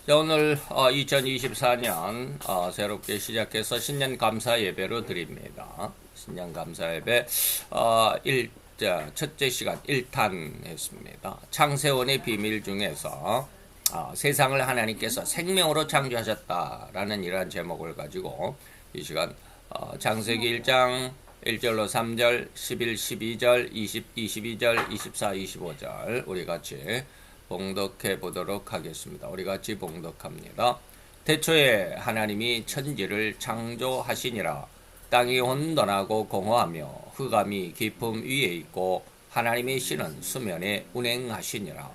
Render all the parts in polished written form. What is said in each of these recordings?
자, 오늘 2024년 새롭게 시작해서 신년 감사 예배로 드립니다. 신년 감사 예배 첫째 시간 1탄 했습니다. 창세원의 비밀 중에서 세상을 하나님께서 생명으로 창조하셨다라는 이러한 제목을 가지고 이 시간 창세기 1장 1절로 3절, 11, 12절, 20, 22절, 24, 25절 우리 같이 봉독해 보도록 하겠습니다. 우리 같이 봉독합니다. 태초에 하나님이 천지를 창조하시니라. 땅이 혼돈하고 공허하며 흑암이 깊음 위에 있고 하나님의 신은 수면에 운행하시니라.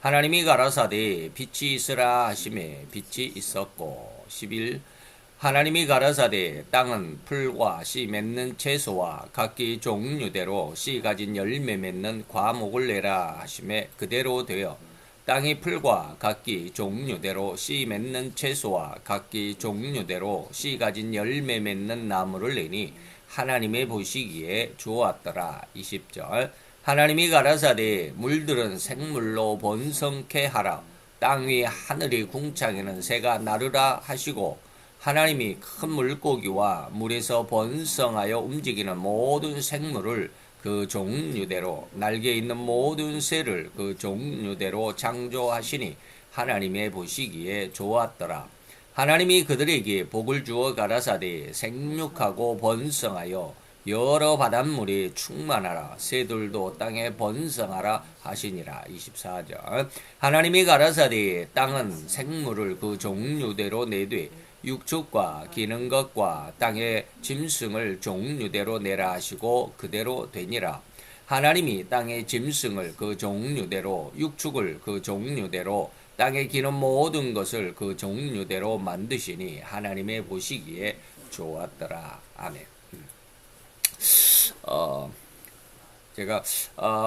하나님이 가라사대 빛이 있으라 하심에 빛이 있었고 11 하나님이 가라사대 땅은 풀과 씨 맺는 채소와 각기 종류대로 씨 가진 열매 맺는 과목을 내라 하심에 그대로 되어 땅이 풀과 각기 종류대로 씨 맺는 채소와 각기 종류대로 씨 가진 열매 맺는 나무를 내니 하나님의 보시기에 좋았더라. 20절 하나님이 가라사대 물들은 생물로 번성케 하라. 땅 위 하늘이 궁창에는 새가 나르라 하시고 하나님이 큰 물고기와 물에서 번성하여 움직이는 모든 생물을 그 종류대로 날개 있는 모든 새를 그 종류대로 창조하시니 하나님의 보시기에 좋았더라. 하나님이 그들에게 복을 주어 가라사대 생육하고 번성하여 여러 바닷물이 충만하라. 새들도 땅에 번성하라 하시니라. 24절 하나님이 가라사대 땅은 생물을 그 종류대로 내되 육축과 기는 것과 땅의 짐승을 종류대로 내라 하시고 그대로 되니라. 하나님이 땅의 짐승을 그 종류대로 육축을 그 종류대로 땅에 기는 모든 것을 그 종류대로 만드시니 하나님의 보시기에 좋았더라. 아멘. 제가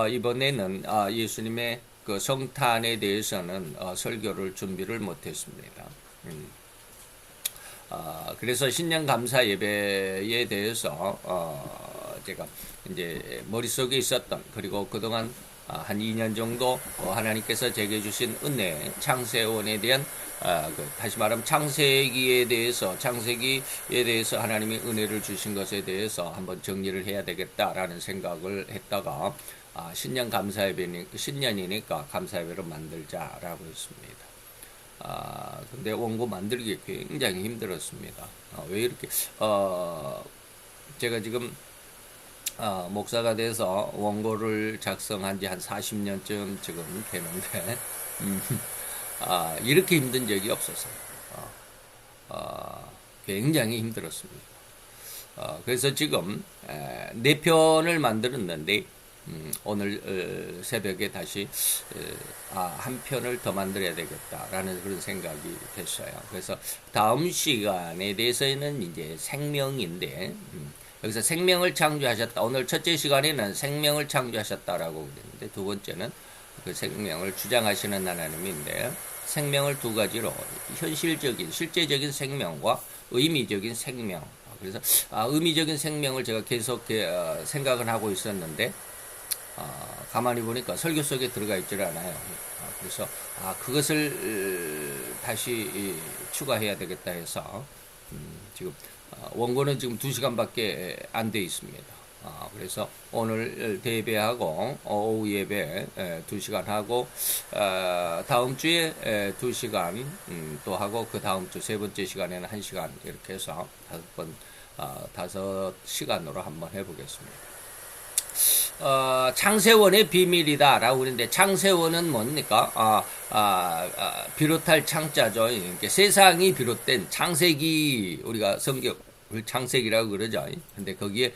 이번에는 예수님의 그 성탄에 대해서는 설교를 준비를 못했습니다. 그래서 신년 감사 예배에 대해서 제가 이제 머릿속에 있었던 그리고 그동안 한 2년 정도 하나님께서 제게 주신 은혜 창세원에 대한 다시 말하면 창세기에 대해서 하나님이 은혜를 주신 것에 대해서 한번 정리를 해야 되겠다라는 생각을 했다가 신년 감사 예배 신년이니까 감사 예배를 만들자라고 했습니다. 근데 원고 만들기 굉장히 힘들었습니다. 왜 이렇게 제가 지금 목사가 돼서 원고를 작성한 지 한 40년쯤 지금 되는데 이렇게 힘든 적이 없었어요. 굉장히 힘들었습니다. 그래서 지금 4편을 만들었는데 오늘 새벽에 다시 한 편을 더 만들어야 되겠다라는 그런 생각이 됐어요. 그래서 다음 시간에 대해서는 이제 생명인데 여기서 생명을 창조하셨다. 오늘 첫째 시간에는 생명을 창조하셨다라고 그랬는데 두 번째는 그 생명을 주장하시는 하나님인데 생명을 두 가지로 현실적인 실제적인 생명과 의미적인 생명. 그래서 의미적인 생명을 제가 계속 생각을 하고 있었는데 가만히 보니까 설교 속에 들어가 있질 않아요. 그래서 그것을 다시 추가해야 되겠다 해서 지금 원고는 지금 2시간밖에 안 돼 있습니다. 그래서 오늘 대예배하고 오후 예배 2시간 하고 다음 주에 2시간 또 하고 그 다음 주 세 번째 시간에는 1시간 이렇게 해서 5시간으로 한번 해보겠습니다. 창세원의 비밀이다 라고 그러는데 창세원은 뭡니까? 비롯할 창자죠. 이렇게 세상이 비롯된 창세기 우리가 성경을 창세기라고 그러죠. 근데 거기에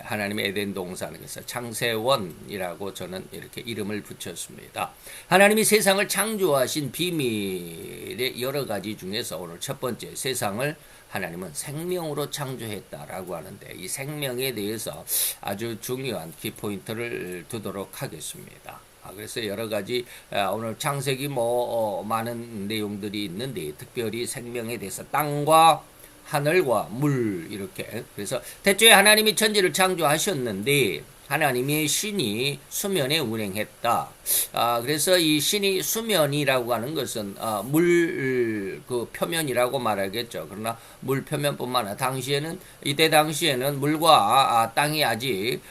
하나님의 에덴 동산에서 창세원이라고 저는 이렇게 이름을 붙였습니다. 하나님이 세상을 창조하신 비밀의 여러 가지 중에서 오늘 첫 번째 세상을 하나님은 생명으로 창조했다라고 하는데 이 생명에 대해서 아주 중요한 키포인트를 두도록 하겠습니다. 그래서 여러 가지 오늘 창세기 많은 내용들이 있는데 특별히 생명에 대해서 땅과 하늘과 물 이렇게 그래서 태초에 하나님이 천지를 창조하셨는데 하나님의 신이 수면에 운행했다. 그래서 이 신이 수면이라고 하는 것은 물 그 표면이라고 말하겠죠. 그러나 물 표면뿐만 아니라 이때 당시에는 물과 땅이 아직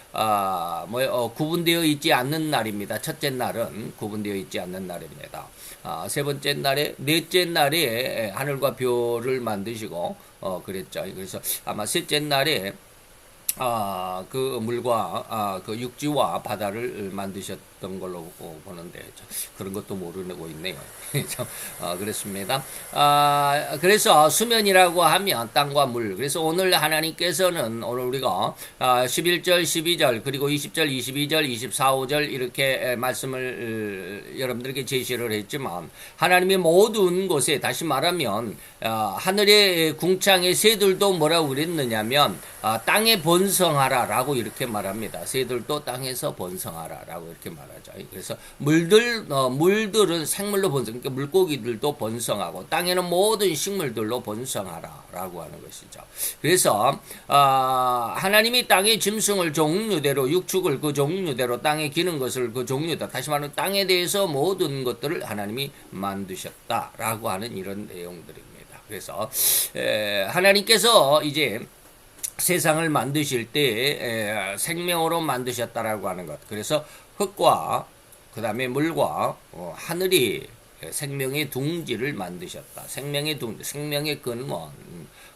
구분되어 있지 않는 날입니다. 첫째 날은 구분되어 있지 않는 날입니다. 세 번째 날에, 넷째 날에 하늘과 별을 만드시고 그랬죠. 그래서 아마 셋째 날에 그 물과 그 육지와 바다를 만드셨던 걸로 보는데 그런 것도 모르고 있네요. 그렇습니다. 그래서 수면이라고 하면 땅과 물. 그래서 오늘 하나님께서는 오늘 우리가 11절, 12절 그리고 20절, 22절, 24, 5절 이렇게 말씀을 여러분들에게 제시를 했지만 하나님의 모든 곳에 다시 말하면 하늘의 궁창의 새들도 뭐라고 그랬느냐면 땅에 번성하라라고 이렇게 말합니다. 새들도 땅에서 번성하라라고 이렇게 말하죠. 그래서 물들은 생물로 번성, 그러니까 물고기들도 번성하고 땅에는 모든 식물들로 번성하라라고 하는 것이죠. 그래서 하나님이 땅의 짐승을 종류대로 육축을 그 종류대로 땅에 기는 것을 그 종류다. 다시 말하면 땅에 대해서 모든 것들을 하나님이 만드셨다라고 하는 이런 내용들입니다. 그래서 하나님께서 이제 세상을 만드실 때 생명으로 만드셨다라고 하는 것. 그래서 흙과 그 다음에 물과 하늘이 생명의 둥지를 만드셨다. 생명의 둥지, 생명의 근원,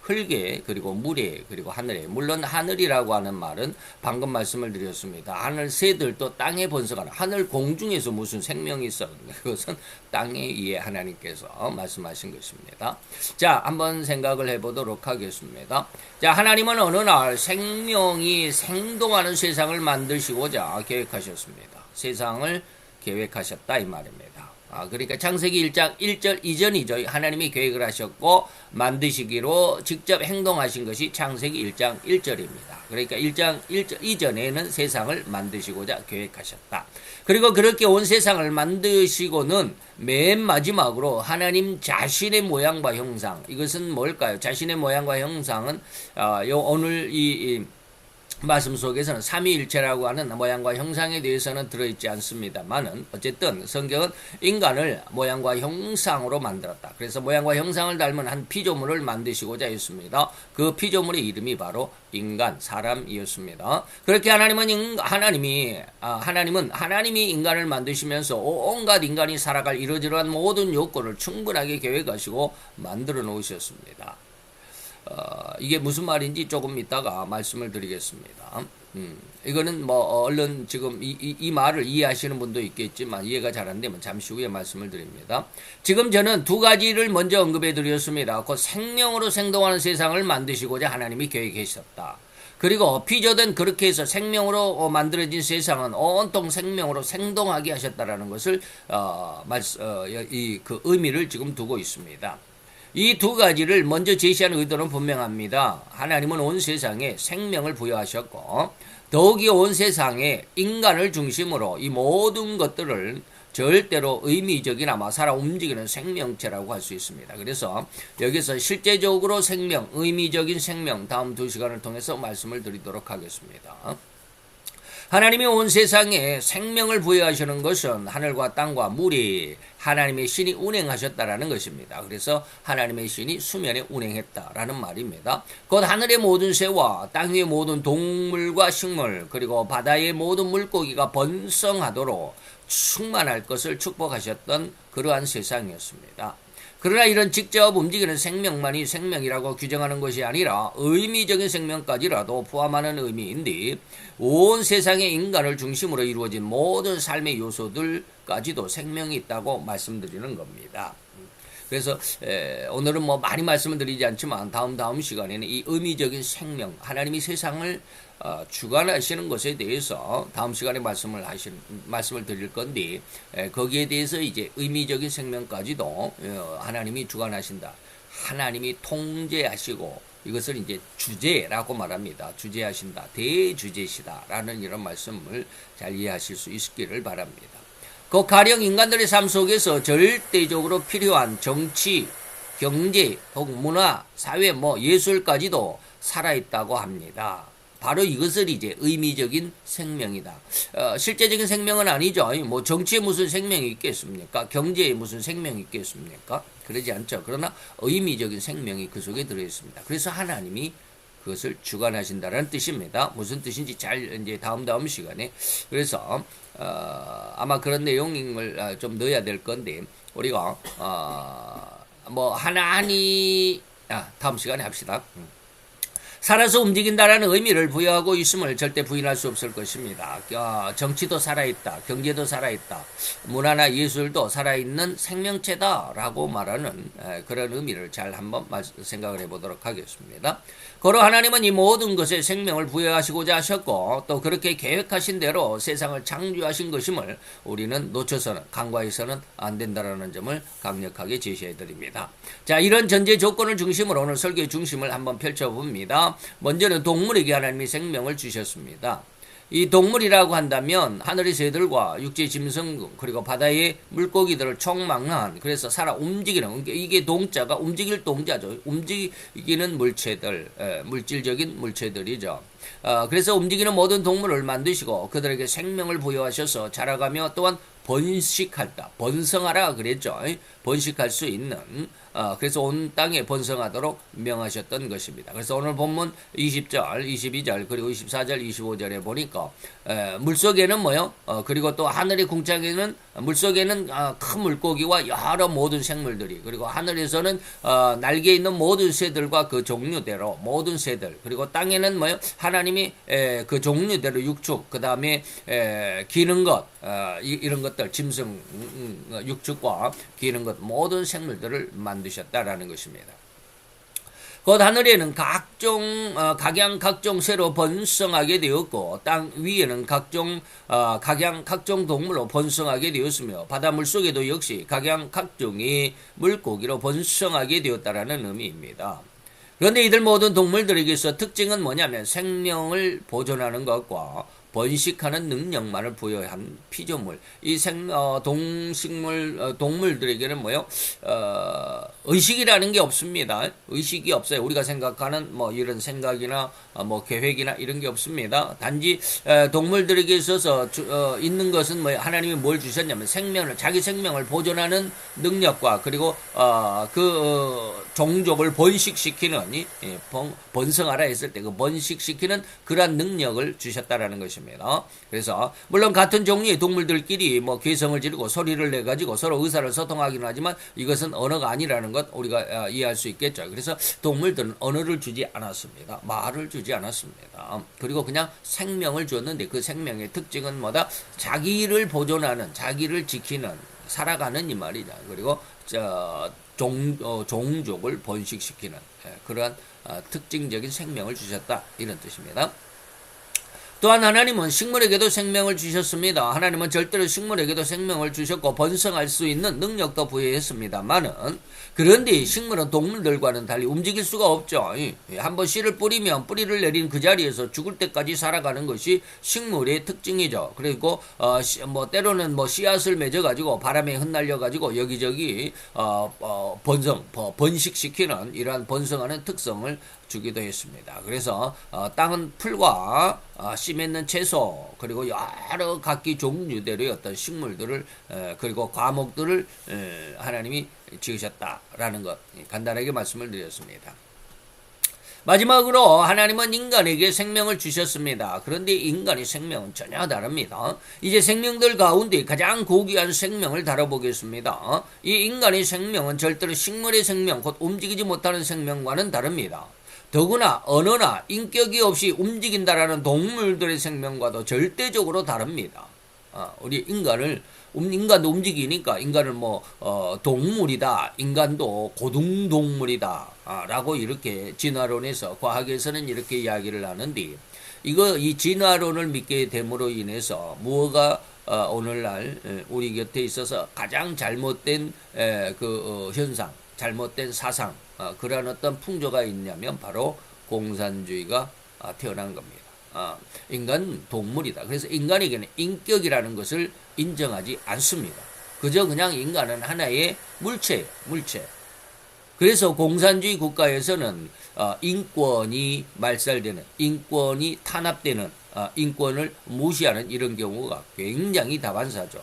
흙에 그리고 물에 그리고 하늘에. 물론 하늘이라고 하는 말은 방금 말씀을 드렸습니다. 하늘 새들도 땅에 번성하는 하늘 공중에서 무슨 생명이 있어. 그것은 땅에 의해 하나님께서 말씀하신 것입니다. 자, 한번 생각을 해보도록 하겠습니다. 자, 하나님은 어느 날 생명이 생동하는 세상을 만드시고자 계획하셨습니다. 세상을 계획하셨다 이 말입니다. 그러니까 창세기 1장 1절 이전이죠. 하나님이 계획을 하셨고 만드시기로 직접 행동하신 것이 창세기 1장 1절입니다. 그러니까 1장 1절 이전에는 세상을 만드시고자 계획하셨다. 그리고 그렇게 온 세상을 만드시고는 맨 마지막으로 하나님 자신의 모양과 형상, 이것은 뭘까요? 자신의 모양과 형상은 오늘 이 말씀 속에서는 삼위일체라고 하는 모양과 형상에 대해서는 들어있지 않습니다만은 어쨌든 성경은 인간을 모양과 형상으로 만들었다. 그래서 모양과 형상을 닮은 한 피조물을 만드시고자 했습니다. 그 피조물의 이름이 바로 인간, 사람이었습니다. 그렇게 하나님은 하나님이 인간을 만드시면서 온갖 인간이 살아갈 이러저러한 모든 요건을 충분하게 계획하시고 만들어 놓으셨습니다. 이게 무슨 말인지 조금 이따가 말씀을 드리겠습니다. 이거는 얼른 지금 이 말을 이해하시는 분도 있겠지만 이해가 잘 안 되면 잠시 후에 말씀을 드립니다. 지금 저는 두 가지를 먼저 언급해 드렸습니다. 그 생명으로 생동하는 세상을 만드시고자 하나님이 계획하셨다. 그리고 피조된 그렇게 해서 생명으로 만들어진 세상은 온통 생명으로 생동하게 하셨다라는 것을 그 의미를 지금 두고 있습니다. 이 두 가지를 먼저 제시하는 의도는 분명합니다. 하나님은 온 세상에 생명을 부여하셨고 더욱이 온 세상에 인간을 중심으로 이 모든 것들을 절대로 의미적인 아마 살아 움직이는 생명체라고 할 수 있습니다. 그래서 여기서 실제적으로 생명, 의미적인 생명 다음 두 시간을 통해서 말씀을 드리도록 하겠습니다. 하나님이 온 세상에 생명을 부여하시는 것은 하늘과 땅과 물이 하나님의 신이 운행하셨다라는 것입니다. 그래서 하나님의 신이 수면에 운행했다라는 말입니다. 곧 하늘의 모든 새와 땅 위의 모든 동물과 식물 그리고 바다의 모든 물고기가 번성하도록 충만할 것을 축복하셨던 그러한 세상이었습니다. 그러나 이런 직접 움직이는 생명만이 생명이라고 규정하는 것이 아니라 의미적인 생명까지라도 포함하는 의미인데 온 세상의 인간을 중심으로 이루어진 모든 삶의 요소들까지도 생명이 있다고 말씀드리는 겁니다. 그래서 오늘은 많이 말씀을 드리지 않지만 다음 시간에는 이 의미적인 생명, 하나님이 세상을 주관하시는 것에 대해서 다음 시간에 말씀을 드릴 건데 거기에 대해서 이제 의미적인 생명까지도 하나님이 주관하신다. 하나님이 통제하시고 이것을 이제 주제라고 말합니다. 주제하신다. 대주제시다라는 이런 말씀을 잘 이해하실 수 있기를 바랍니다. 그 가령 인간들의 삶 속에서 절대적으로 필요한 정치, 경제, 혹은 문화, 사회, 예술까지도 살아있다고 합니다. 바로 이것을 이제 의미적인 생명이다. 실제적인 생명은 아니죠. 뭐 정치에 무슨 생명이 있겠습니까? 경제에 무슨 생명이 있겠습니까? 그러지 않죠. 그러나 의미적인 생명이 그 속에 들어 있습니다. 그래서 하나님이 그것을 주관하신다는 뜻입니다. 무슨 뜻인지 잘 이제 다음 시간에 그래서 아마 그런 내용을 좀 넣어야 될 건데 우리가 뭐 하나니 다음 시간에 합시다. 살아서 움직인다라는 의미를 부여하고 있음을 절대 부인할 수 없을 것입니다. 정치도 살아있다. 경제도 살아있다. 문화나 예술도 살아있는 생명체다라고 말하는 그런 의미를 잘 한번 생각을 해보도록 하겠습니다. 고로 하나님은 이 모든 것에 생명을 부여하시고자 하셨고 또 그렇게 계획하신 대로 세상을 창조하신 것임을 우리는 놓쳐서는 간과해서는 안 된다라는 점을 강력하게 제시해 드립니다. 자, 이런 전제 조건을 중심으로 오늘 설교의 중심을 한번 펼쳐봅니다. 먼저는 동물에게 하나님이 생명을 주셨습니다. 이 동물이라고 한다면 하늘의 새들과 육지 짐승 그리고 바다의 물고기들을 총망라한 그래서 살아 움직이는 이게 동자가 움직일 동자죠. 움직이는 물체들 물질적인 물체들이죠. 그래서 움직이는 모든 동물을 만드시고 그들에게 생명을 부여하셔서 자라가며 또한 번식할다. 번성하라 그랬죠. 번식할 수 있는 그래서 온 땅에 번성하도록 명하셨던 것입니다. 그래서 오늘 본문 20절, 22절 그리고 24절, 25절에 보니까 물속에는 뭐요? 그리고 또 하늘의 궁창에는 물속에는 큰 물고기와 여러 모든 생물들이 그리고 하늘에서는 날개 있는 모든 새들과 그 종류대로 모든 새들 그리고 땅에는 뭐요? 하나님이 그 종류대로 육축 그 다음에 기는 것 이런 것들 짐승 육축과 기는 것 모든 생물들을 만드셨다라는 것입니다. 곧 하늘에는 각양 각종 새로 번성하게 되었고 땅 위에는 각종 동물로 번성하게 되었으며 바다 물속에도 역시 각양 각종의 물고기로 번성하게 되었다라는 의미입니다. 그런데 이들 모든 동물들에게서 특징은 뭐냐면 생명을 보존하는 것과 번식하는 능력만을 부여한 피조물. 이 동물들에게는 뭐요? 의식이라는 게 없습니다. 의식이 없어요. 우리가 생각하는 뭐 이런 생각이나 뭐 계획이나 이런 게 없습니다. 단지 동물들에게 있어서 있는 것은 뭐 하나님이 뭘 주셨냐면 자기 생명을 보존하는 능력과 그리고 그 종족을 번식시키는 번성하라 했을 때 그 번식시키는 그러한 능력을 주셨다라는 것입니다. 그래서 물론 같은 종류의 동물들끼리 뭐 괴성을 지르고 소리를 내 가지고 서로 의사를 소통하기는 하지만 이것은 언어가 아니라는 것 우리가 이해할 수 있겠죠. 그래서 동물들은 언어를 주지 않았습니다. 말을 주지 않았습니다. 그리고 그냥 생명을 주었는데 그 생명의 특징은 뭐다? 자기를 보존하는, 자기를 지키는, 살아가는 이 말이죠. 그리고 종족을 번식시키는 그러한 특징적인 생명을 주셨다 이런 뜻입니다. 또한 하나님은 식물에게도 생명을 주셨습니다. 하나님은 절대로 식물에게도 생명을 주셨고 번성할 수 있는 능력도 부여했습니다만은 그런데 식물은 동물들과는 달리 움직일 수가 없죠. 한번 씨를 뿌리면 뿌리를 내린 그 자리에서 죽을 때까지 살아가는 것이 식물의 특징이죠. 그리고 뭐 때로는 뭐 씨앗을 맺어가지고 바람에 흩날려가지고 여기저기 번식시키는 이러한 번성하는 특성을 주기도 했습니다. 그래서 땅은 풀과 씨 맺는 채소 그리고 여러 각기 종류대로의 어떤 식물들을 그리고 과목들을 하나님이 지으셨다라는 것 간단하게 말씀을 드렸습니다. 마지막으로 하나님은 인간에게 생명을 주셨습니다. 그런데 인간의 생명은 전혀 다릅니다. 이제 생명들 가운데 가장 고귀한 생명을 다뤄보겠습니다. 이 인간의 생명은 절대로 식물의 생명, 곧 움직이지 못하는 생명과는 다릅니다. 더구나 언어나 인격이 없이 움직인다라는 동물들의 생명과도 절대적으로 다릅니다. 우리 인간도 움직이니까 인간은 동물이다, 인간도 고등동물이다 라고 이렇게 진화론에서 과학에서는 이렇게 이야기를 하는데 이 진화론을 믿게 됨으로 인해서 무엇가 오늘날 우리 곁에 있어서 가장 잘못된 현상, 잘못된 사상 그러한 어떤 풍조가 있냐면 바로 공산주의가 태어난 겁니다. 인간 동물이다. 그래서 인간에게는 인격이라는 것을 인정하지 않습니다. 그저 그냥 인간은 하나의 물체예요. 물체. 그래서 공산주의 국가에서는 인권이 말살되는, 인권이 탄압되는, 인권을 무시하는 이런 경우가 굉장히 다반사죠.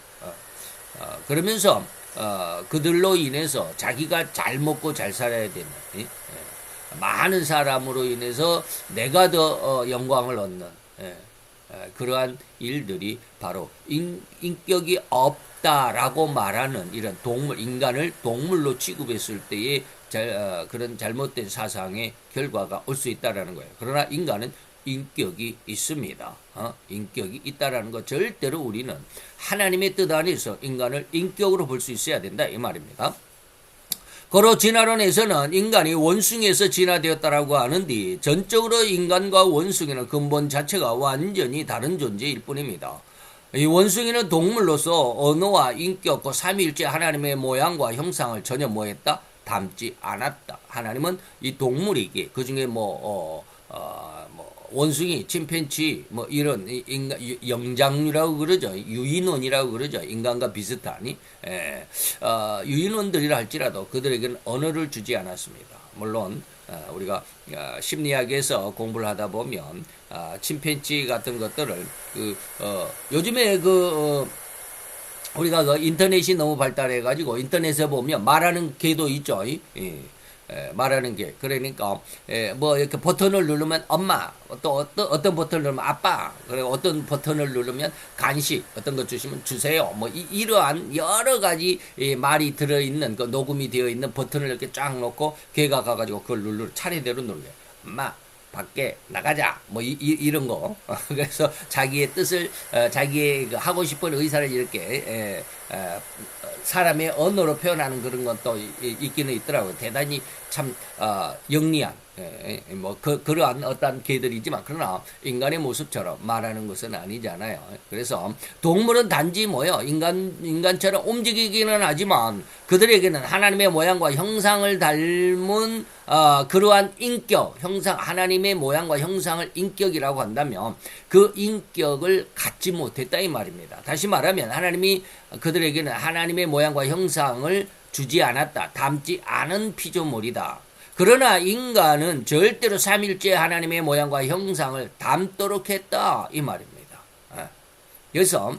그러면서 그들로 인해서 자기가 잘 먹고 잘 살아야 되는, 많은 사람으로 인해서 내가 더 영광을 얻는, 그러한 일들이 바로 인격이 없다라고 말하는 이런 인간을 동물로 취급했을 때의 그런 잘못된 사상의 결과가 올 수 있다라는 거예요. 그러나 인간은 인격이 있습니다. 인격이 있다라는 거 절대로 우리는 하나님의 뜻 안에서 인간을 인격으로 볼 수 있어야 된다 이 말입니다. 고로 진화론에서는 인간이 원숭이에서 진화되었다라고 하는데 전적으로 인간과 원숭이는 근본 자체가 완전히 다른 존재일 뿐입니다. 이 원숭이는 동물로서 언어와 인격과 삼위일체 하나님의 모양과 형상을 전혀 뭐했다? 닮지 않았다. 하나님은 이 동물에게 그중에 원숭이, 침팬치, 이런 영장류라고 그러죠. 유인원이라고 그러죠. 인간과 비슷하니. 유인원들이라 할지라도 그들에게는 언어를 주지 않았습니다. 물론 우리가 심리학에서 공부를 하다 보면 침팬치 같은 것들을 요즘에 우리가 인터넷이 너무 발달해 가지고 인터넷에 보면 말하는 개도 있죠. 말하는 게 그러니까 이렇게 버튼을 누르면 엄마, 또 어떤 버튼을 누르면 아빠, 그리고 어떤 버튼을 누르면 간식, 어떤 거 주시면 주세요. 이러한 여러 가지 말이 들어있는 그 녹음이 되어 있는 버튼을 이렇게 쫙 놓고 걔가 가가지고 그걸 차례대로 누르게. 엄마 밖에 나가자 이런 거. 그래서 자기의 뜻을 자기의 하고 싶은 의사를 이렇게 사람의 언어로 표현하는 그런 건 또 있기는 있더라고요. 대단히 참 영리한 그러한 어떤 개들이지만 그러나 인간의 모습처럼 말하는 것은 아니잖아요. 그래서 동물은 단지 인간처럼 움직이기는 하지만 그들에게는 하나님의 모양과 형상을 닮은 그러한 인격, 하나님의 모양과 형상을 인격이라고 한다면 그 인격을 갖지 못했다 이 말입니다. 다시 말하면 하나님이 그들에게는 하나님의 모양과 형상을 주지 않았다. 닮지 않은 피조물이다. 그러나 인간은 절대로 삼일째 하나님의 모양과 형상을 닮도록 했다 이 말입니다. 그래서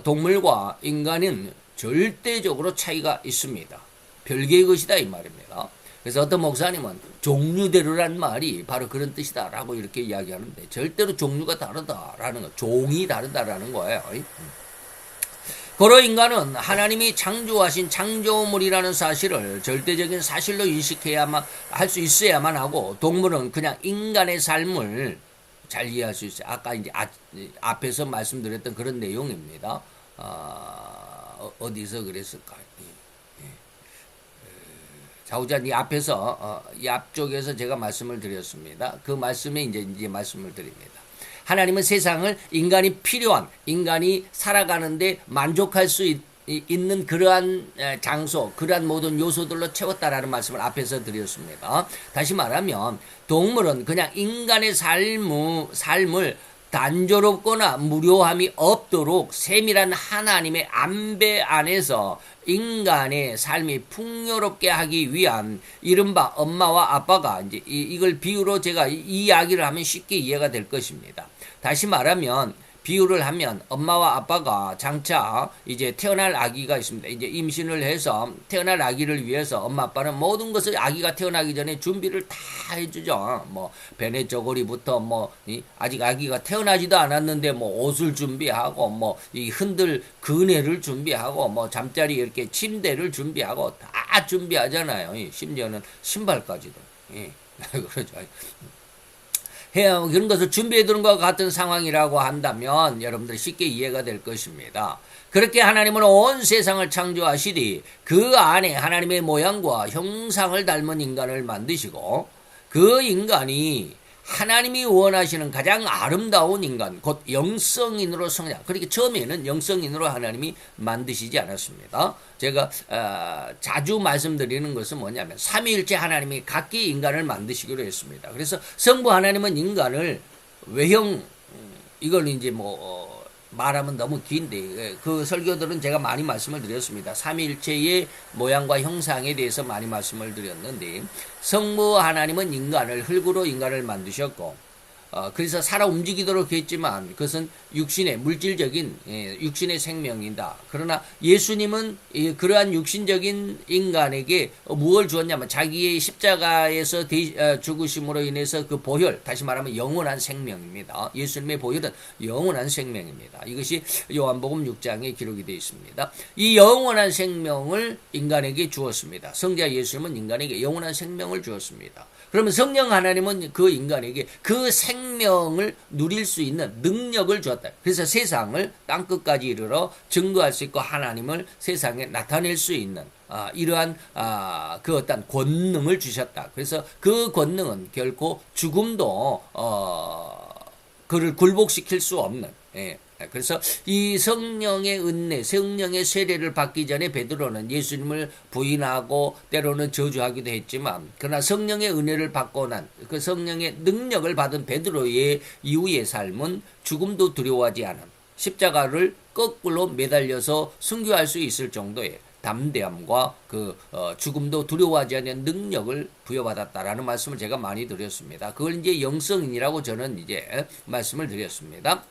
동물과 인간은 절대적으로 차이가 있습니다. 별개의 것이다 이 말입니다. 그래서 어떤 목사님은 종류대로란 말이 바로 그런 뜻이다라고 이렇게 이야기하는데 절대로 종류가 다르다라는 거, 종이 다르다라는 거예요. 고로 인간은 하나님이 창조하신 창조물이라는 사실을 절대적인 사실로 인식해야만 할 수 있어야만 하고 동물은 그냥 인간의 삶을 잘 이해할 수 있어요. 아까 이제 앞에서 말씀드렸던 그런 내용입니다. 어디서 그랬을까? 자우자 이 앞에서 이 앞쪽에서 제가 말씀을 드렸습니다. 그 말씀에 이제 말씀을 드립니다. 하나님은 세상을 인간이 필요한, 인간이 살아가는데 만족할 수 있는 그러한 장소, 그러한 모든 요소들로 채웠다라는 말씀을 앞에서 드렸습니다. 다시 말하면 동물은 그냥 인간의 삶을 단조롭거나 무료함이 없도록 세밀한 하나님의 안배 안에서 인간의 삶이 풍요롭게 하기 위한 이른바 엄마와 아빠가 이제 이걸 비유로 제가 이 이야기를 하면 쉽게 이해가 될 것입니다. 다시 말하면 비유를 하면 엄마와 아빠가 장차 이제 태어날 아기가 있습니다. 이제 임신을 해서 태어날 아기를 위해서 엄마 아빠는 모든 것을 아기가 태어나기 전에 준비를 다 해주죠. 배내 저고리부터 아직 아기가 태어나지도 않았는데 옷을 준비하고 이 흔들 그네를 준비하고 잠자리 이렇게 침대를 준비하고 다 준비하잖아요. 심지어는 신발까지도. 그러죠. 그런 것을 준비해 두는 것과 같은 상황이라고 한다면 여러분들 쉽게 이해가 될 것입니다. 그렇게 하나님은 온 세상을 창조하시되 그 안에 하나님의 모양과 형상을 닮은 인간을 만드시고 그 인간이 하나님이 원하시는 가장 아름다운 인간, 곧 영성인으로 성장. 그렇게 처음에는 영성인으로 하나님이 만드시지 않았습니다. 제가 자주 말씀드리는 것은 뭐냐면 삼위일체 하나님이 각기 인간을 만드시기로 했습니다. 그래서 성부 하나님은 인간을 외형, 이걸 이제 말하면 너무 긴데 그 설교들은 제가 많이 말씀을 드렸습니다. 삼위일체의 모양과 형상에 대해서 많이 말씀을 드렸는데 성부 하나님은 인간을 흙으로 인간을 만드셨고 그래서 살아 움직이도록 했지만 그것은 육신의 물질적인 육신의 생명이다. 그러나 예수님은 그러한 육신적인 인간에게 무엇을 주었냐면 자기의 십자가에서 죽으심으로 인해서 그 보혈, 다시 말하면 영원한 생명입니다. 예수님의 보혈은 영원한 생명입니다. 이것이 요한복음 6장에 기록이 되어 있습니다. 이 영원한 생명을 인간에게 주었습니다. 성자 예수님은 인간에게 영원한 생명을 주었습니다. 그러면 성령 하나님은 그 인간에게 그 생명을 누릴 수 있는 능력을 주었다. 그래서 세상을 땅끝까지 이르러 증거할 수 있고 하나님을 세상에 나타낼 수 있는 이러한 그 어떤 권능을 주셨다. 그래서 그 권능은 결코 죽음도 그를 굴복시킬 수 없는 그래서 이 성령의 은혜, 성령의 세례를 받기 전에 베드로는 예수님을 부인하고 때로는 저주하기도 했지만 그러나 성령의 은혜를 받고 난 그 성령의 능력을 받은 베드로의 이후의 삶은 죽음도 두려워하지 않은 십자가를 거꾸로 매달려서 순교할 수 있을 정도의 담대함과 그 죽음도 두려워하지 않는 능력을 부여받았다라는 말씀을 제가 많이 드렸습니다. 그걸 이제 영성인이라고 저는 이제 말씀을 드렸습니다.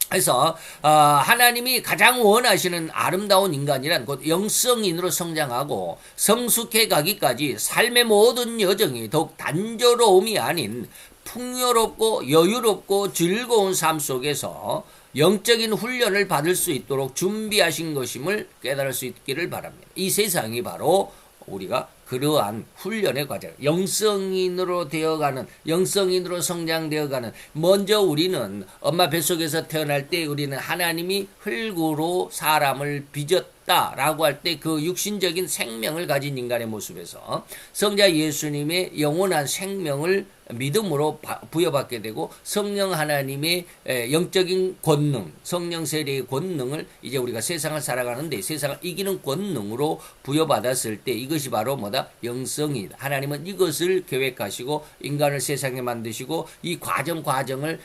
그래서 하나님이 가장 원하시는 아름다운 인간이란 곧 영성인으로 성장하고 성숙해 가기까지 삶의 모든 여정이 더욱 단조로움이 아닌 풍요롭고 여유롭고 즐거운 삶 속에서 영적인 훈련을 받을 수 있도록 준비하신 것임을 깨달을 수 있기를 바랍니다. 이 세상이 바로 우리가 그러한 훈련의 과정, 영성인으로 되어가는, 영성인으로 성장되어가는, 먼저 우리는 엄마 뱃속에서 태어날 때 우리는 하나님이 흙으로 사람을 빚었다라고 할 때 그 육신적인 생명을 가진 인간의 모습에서 성자 예수님의 영원한 생명을 믿음으로 부여받게 되고 성령 하나님의 영적인 권능, 성령 세례의 권능을 이제 우리가 세상을 살아가는데 세상을 이기는 권능으로 부여받았을 때 이것이 바로 뭐다? 영성이다. 하나님은 이것을 계획하시고 인간을 세상에 만드시고 이 과정을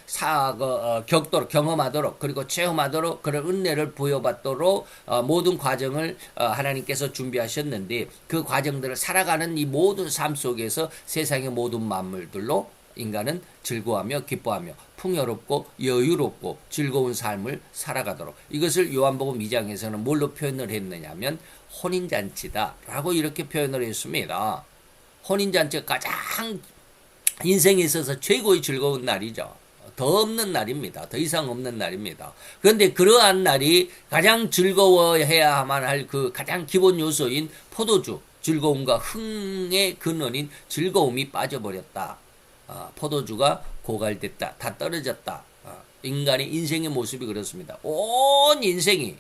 겪도록 경험하도록 그리고 체험하도록 그런 은혜를 부여받도록 모든 과정을 하나님께서 준비하셨는데 그 과정들을 살아가는 이 모든 삶 속에서 세상의 모든 만물들로 인간은 즐거워하며 기뻐하며 풍요롭고 여유롭고 즐거운 삶을 살아가도록 이것을 요한복음 2장에서는 뭘로 표현을 했느냐면 혼인잔치다라고 이렇게 표현을 했습니다. 혼인잔치가 가장 인생에 있어서 최고의 즐거운 날이죠. 더 없는 날입니다. 더 이상 없는 날입니다. 그런데 그러한 날이 가장 즐거워해야만 할 그 가장 기본 요소인 포도주, 즐거움과 흥의 근원인 즐거움이 빠져버렸다. 포도주가 고갈됐다. 다 떨어졌다. 인간의 인생의 모습이 그렇습니다. 온 인생이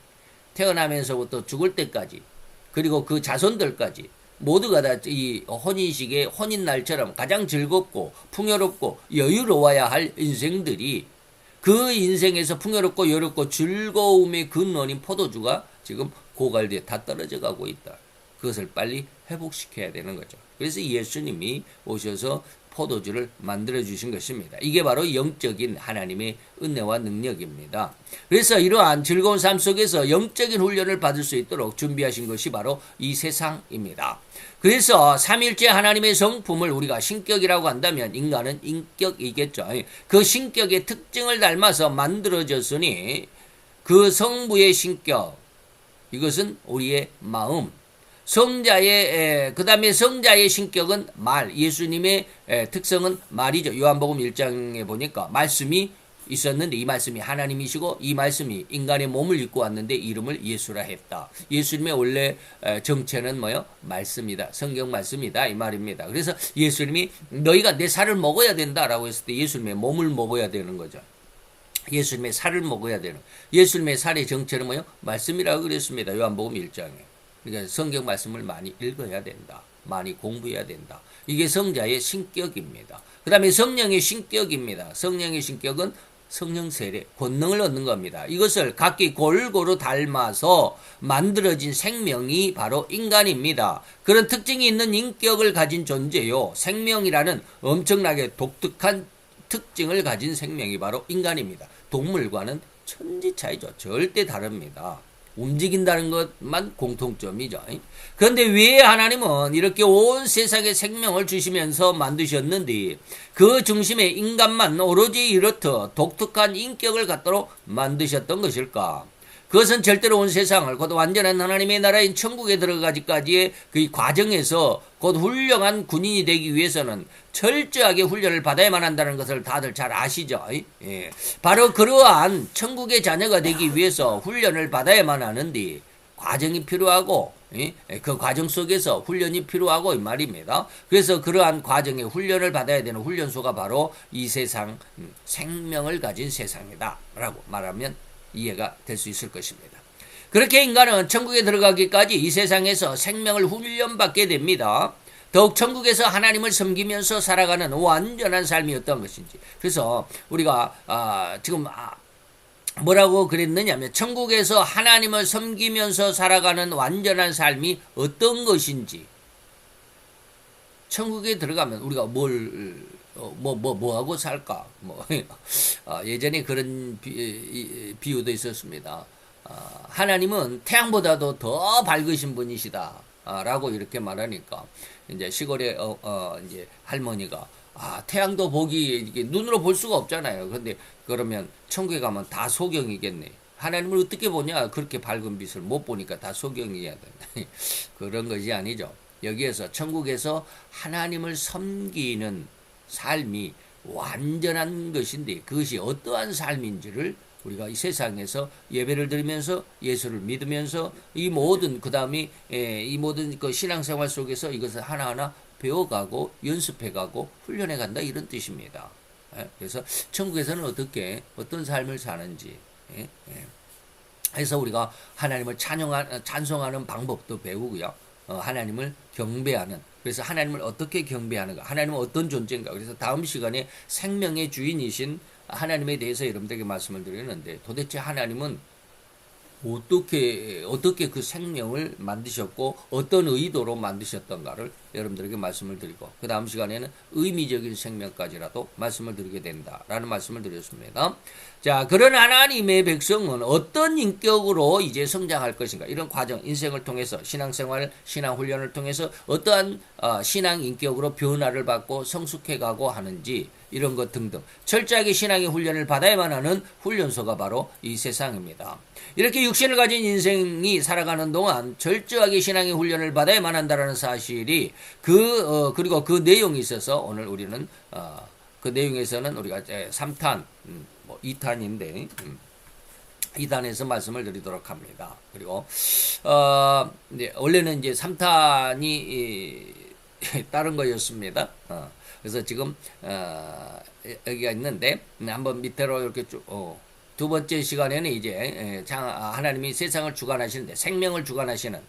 태어나면서부터 죽을 때까지 그리고 그 자손들까지 모두가 다 이 혼인식의 혼인날처럼 가장 즐겁고 풍요롭고 여유로워야 할 인생들이 그 인생에서 풍요롭고 여유롭고 즐거움의 근원인 포도주가 지금 고갈돼 다 떨어져 가고 있다. 그것을 빨리 회복시켜야 되는 거죠. 그래서 예수님이 오셔서 포도주를 만들어 주신 것입니다. 이게 바로 영적인 하나님의 은혜와 능력입니다. 그래서 이러한 즐거운 삶 속에서 영적인 훈련을 받을 수 있도록 준비하신 것이 바로 이 세상입니다. 그래서 삼일째 하나님의 성품을 우리가 신격이라고 한다면 인간은 인격이겠죠. 그 신격의 특징을 닮아서 만들어졌으니 그 성부의 신격, 이것은 우리의 마음, 그 다음에 성자의 신격은 말, 예수님의 특성은 말이죠. 요한복음 1장에 보니까 말씀이 있었는데 이 말씀이 하나님이시고 이 말씀이 인간의 몸을 입고 왔는데 이름을 예수라 했다. 예수님의 원래 정체는 뭐요? 말씀이다. 성경 말씀이다. 이 말입니다. 그래서 예수님이 너희가 내 살을 먹어야 된다라고 했을 때 예수님의 몸을 먹어야 되는 거죠. 예수님의 살을 먹어야 되는. 예수님의 살의 정체는 뭐요? 말씀이라고 그랬습니다. 요한복음 1장에. 그러니까 성경 말씀을 많이 읽어야 된다. 많이 공부해야 된다. 이게 성자의 신격입니다. 그 다음에 성령의 신격입니다. 성령의 신격은 성령 세례, 권능을 얻는 겁니다. 이것을 각기 골고루 닮아서 만들어진 생명이 바로 인간입니다. 그런 특징이 있는 인격을 가진 존재요. 생명이라는 엄청나게 독특한 특징을 가진 생명이 바로 인간입니다. 동물과는 천지 차이죠. 절대 다릅니다. 움직인다는 것만 공통점이죠. 그런데 왜 하나님은 이렇게 온 세상에 생명을 주시면서 만드셨는데 그 중심에 인간만 오로지 이렇듯 독특한 인격을 갖도록 만드셨던 것일까? 그것은 절대로 온 세상을 곧 완전한 하나님의 나라인 천국에 들어가기까지의 그 과정에서 곧 훌륭한 군인이 되기 위해서는 철저하게 훈련을 받아야만 한다는 것을 다들 잘 아시죠? 예. 바로 그러한 천국의 자녀가 되기 위해서 훈련을 받아야만 하는데 과정이 필요하고 그 과정 속에서 훈련이 필요하고 이 말입니다. 그래서 그러한 과정에 훈련을 받아야 되는 훈련소가 바로 이 세상 생명을 가진 세상이다 라고 말하면 이해가 될 수 있을 것입니다. 그렇게 인간은 천국에 들어가기까지 이 세상에서 생명을 훈련받게 됩니다. 더욱 천국에서 하나님을 섬기면서 살아가는 완전한 삶이 어떤 것인지. 그래서 우리가 지금 뭐라고 그랬느냐면 천국에서 하나님을 섬기면서 살아가는 완전한 삶이 어떤 것인지. 천국에 들어가면 우리가 뭐 하고 살까? 예전에 그런 비유도 있었습니다. 하나님은 태양보다도 더 밝으신 분이시다. 라고 이렇게 말하니까, 이제 시골에, 이제 할머니가, 태양도 이게 눈으로 볼 수가 없잖아요. 근데 그러면 천국에 가면 다 소경이겠네. 하나님을 어떻게 보냐? 그렇게 밝은 빛을 못 보니까 다 소경이어야 된다. 그런 것이 아니죠. 여기에서 천국에서 하나님을 섬기는 삶이 완전한 것인데 그것이 어떠한 삶인지를 우리가 이 세상에서 예배를 드리면서 예수를 믿으면서 이 모든 그다음에 이 모든 그 신앙생활 속에서 이것을 하나하나 배워가고 연습해가고 훈련해간다 이런 뜻입니다. 그래서 천국에서는 어떤 삶을 사는지 해서 우리가 하나님을 찬송하는 방법도 배우고요. 하나님을 경배하는, 그래서 하나님을 어떻게 경배하는가, 하나님은 어떤 존재인가. 그래서 다음 시간에 생명의 주인이신 하나님에 대해서 여러분들에게 말씀을 드리는데, 도대체 하나님은 어떻게 그 생명을 만드셨고 어떤 의도로 만드셨던가를 여러분들에게 말씀을 드리고, 그 다음 시간에는 의미적인 생명까지라도 말씀을 드리게 된다라는 말씀을 드렸습니다. 자, 그런 하나님의 백성은 어떤 인격으로 이제 성장할 것인가, 이런 과정, 인생을 통해서 신앙생활, 신앙훈련을 통해서 어떠한 신앙 인격으로 변화를 받고 성숙해가고 하는지, 이런 것 등등 철저하게 신앙의 훈련을 받아야만 하는 훈련소가 바로 이 세상입니다. 이렇게 육신을 가진 인생이 살아가는 동안 철저하게 신앙의 훈련을 받아야만 한다는 사실이 그리고 그 내용이 있어서 오늘 우리는 그 내용에서는 우리가 3탄 2탄인데 2탄에서 말씀을 드리도록 합니다. 그리고 원래는 이제 3탄이 다른 거였습니다. 그래서 지금 여기가 있는데 한번 밑으로 이렇게 쭉 두 번째 시간에는 이제 하나님이 세상을 주관하시는데 생명을 주관하시는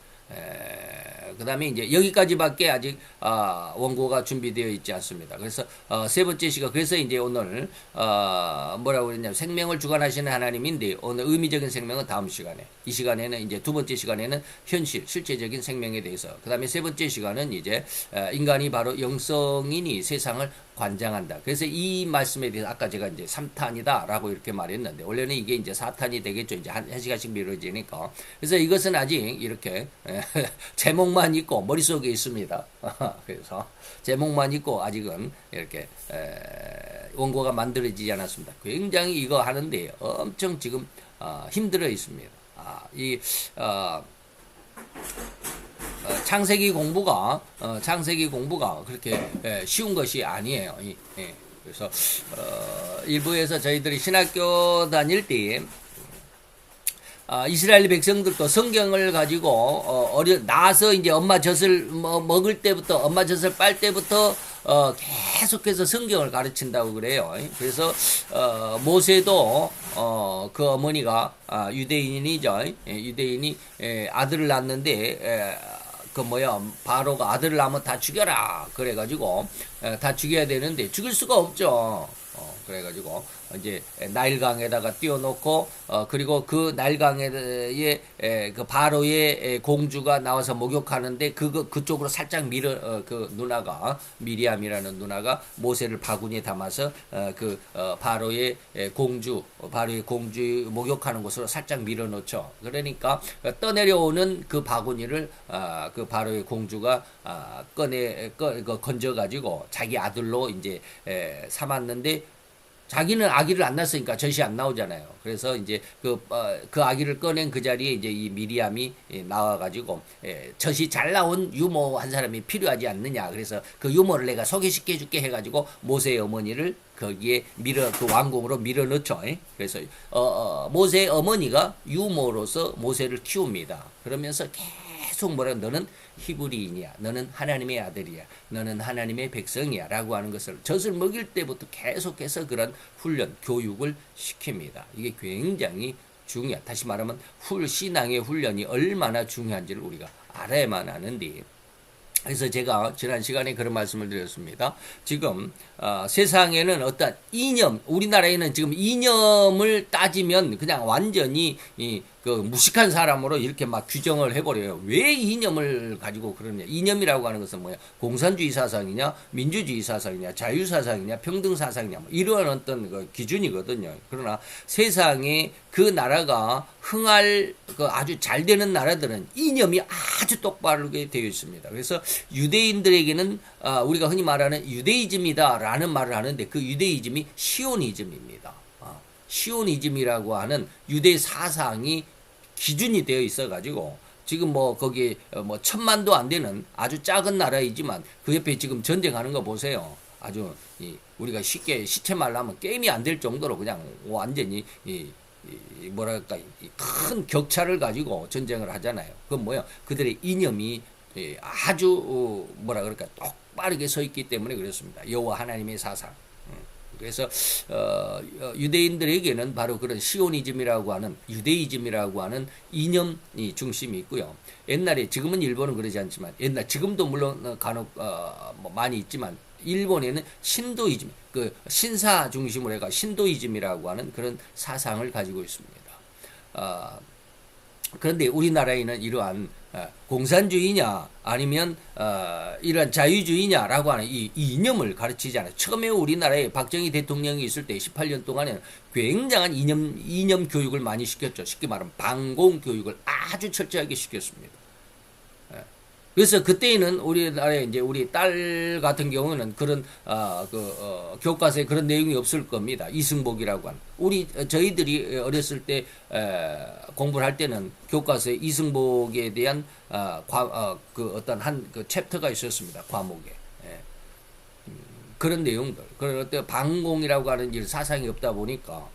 그 다음에 이제 여기까지밖에 아직 원고가 준비되어 있지 않습니다. 그래서 세 번째 시간, 그래서 이제 오늘 뭐라고 그랬냐면 생명을 주관하시는 하나님인데 오늘 의미적인 생명은 다음 시간에, 이 시간에는 이제 두 번째 시간에는 실제적인 생명에 대해서, 그 다음에 세 번째 시간은 이제 인간이 바로 영성인이 세상을 관장한다. 그래서 이 말씀에 대해서 아까 제가 이제 3탄이다 라고 이렇게 말했는데 원래는 이게 이제 4탄이 되겠죠. 이제 한 시간씩 미뤄지니까. 그래서 이것은 아직 이렇게 제목만 있고 머릿속에 있습니다. 그래서 제목만 있고 아직은 이렇게 원고가 만들어지지 않았습니다. 굉장히 이거 하는데 엄청 지금 힘들어 있습니다. 창세기 공부가 그렇게 쉬운 것이 아니에요. 그래서 일부에서 저희들이 신학교 다닐 때 이스라엘 백성들도 성경을 가지고 나서 이제 엄마 젖을 먹을 때부터, 엄마 젖을 빨 때부터 계속해서 성경을 가르친다고 그래요. 그래서 모세도 그 어머니가 유대인이죠. 유대인이 아들을 낳는데 바로가 아들을 낳으면 다 죽여라 그래가지고 다 죽여야 되는데 죽일 수가 없죠. 그래가지고 이제 나일강에다가 띄워놓고 그리고 그 나일강에 그 바로의 공주가 나와서 목욕하는데 그쪽으로 살짝 그 누나가 미리암이라는 누나가 모세를 바구니에 담아서 바로의 공주 목욕하는 곳으로 살짝 밀어놓죠. 그러니까 떠내려오는 그 바구니를 그 바로의 공주가 건져가지고 자기 아들로 이제 삼았는데 자기는 아기를 안 낳았으니까 젖이 안 나오잖아요. 그래서 이제 그 아기를 꺼낸 그 자리에 이제 이 미리암이 나와가지고 젖이 잘 나온 유모 한 사람이 필요하지 않느냐. 그래서 그 유모를 내가 소개시켜 줄게 해가지고 모세의 어머니를 거기에 그 왕궁으로 밀어넣죠. 그래서 모세의 어머니가 유모로서 모세를 키웁니다. 그러면서 계속 너는 히브리인이야. 너는 하나님의 아들이야. 너는 하나님의 백성이야. 라고 하는 것을 젖을 먹일 때부터 계속해서 그런 훈련, 교육을 시킵니다. 이게 굉장히 중요하다. 다시 말하면 신앙의 훈련이 얼마나 중요한지를 우리가 알아야만 하는데, 그래서 제가 지난 시간에 그런 말씀을 드렸습니다. 지금 세상에는 어떤 이념, 우리나라에는 지금 이념을 따지면 그냥 완전히 그 무식한 사람으로 이렇게 막 규정을 해버려요. 왜 이념을 가지고 그러냐? 이념이라고 하는 것은 뭐야? 공산주의 사상이냐, 민주주의 사상이냐, 자유 사상이냐, 평등 사상이냐, 뭐 이러한 어떤 그 기준이거든요. 그러나 세상에 그 나라가 흥할 아주 잘 되는 나라들은 이념이 아주 똑바르게 되어 있습니다. 그래서 유대인들에게는 우리가 흔히 말하는 유대이즘이다라는 말을 하는데 그 유대이즘이 시오니즘입니다. 시오니즘이라고 하는 유대 사상이 기준이 되어 있어가지고 지금 뭐 거기 뭐 1000만도 안 되는 아주 작은 나라이지만 그 옆에 지금 전쟁하는 거 보세요. 아주 우리가 쉽게 시체말로 하면 게임이 안 될 정도로 그냥 완전히 뭐랄까 큰 격차를 가지고 전쟁을 하잖아요. 그건 뭐야? 그들의 이념이 아주 뭐라 그럴까 똑바르게 서 있기 때문에 그렇습니다. 여호와 하나님의 사상. 그래서 유대인들에게는 바로 그런 시오니즘이라고 하는 유대이즘이라고 하는 이념이 중심이 있고요. 옛날에 지금은 일본은 그러지 않지만 지금도 물론 간혹 뭐 많이 있지만 일본에는 신도이즘, 그 신사 중심으로 해가 신도이즘이라고 하는 그런 사상을 가지고 있습니다. 그런데 우리나라에는 이러한 공산주의냐 아니면 이러한 자유주의냐라고 하는 이 이념을 가르치지 않아요. 처음에 우리나라에 박정희 대통령이 있을 때 18년 동안에는 굉장한 이념 교육을 많이 시켰죠. 쉽게 말하면 방공 교육을 아주 철저하게 시켰습니다. 그래서 그때는 우리나라에 이제 우리 딸 같은 경우는 그런 교과서에 그런 내용이 없을 겁니다. 이승복이라고 하는 저희들이 어렸을 때 공부를 할 때는 교과서에 이승복에 대한 어떤 그 챕터가 있었습니다. 과목에 그런 내용들. 그런 방공이라고 하는 일 사상이 없다 보니까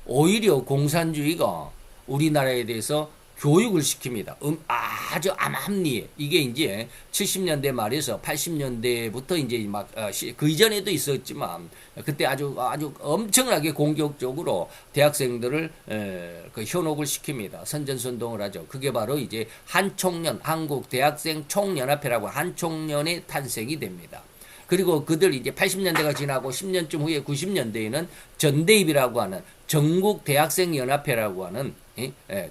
오히려 공산주의가 우리나라에 대해서 교육을 시킵니다. 아주 암암리에 이게 이제 70년대 말에서 80년대부터 이제 막 그 이전에도 있었지만 그때 아주 엄청나게 공격적으로 대학생들을 그 현혹을 시킵니다. 선전선동을 하죠. 그게 바로 이제 한총련, 한국 대학생 총연합회라고 한총련의 탄생이 됩니다. 그리고 그들 이제 80년대가 지나고 10년쯤 후에 90년대에는 전대입이라고 하는 전국 대학생 연합회라고 하는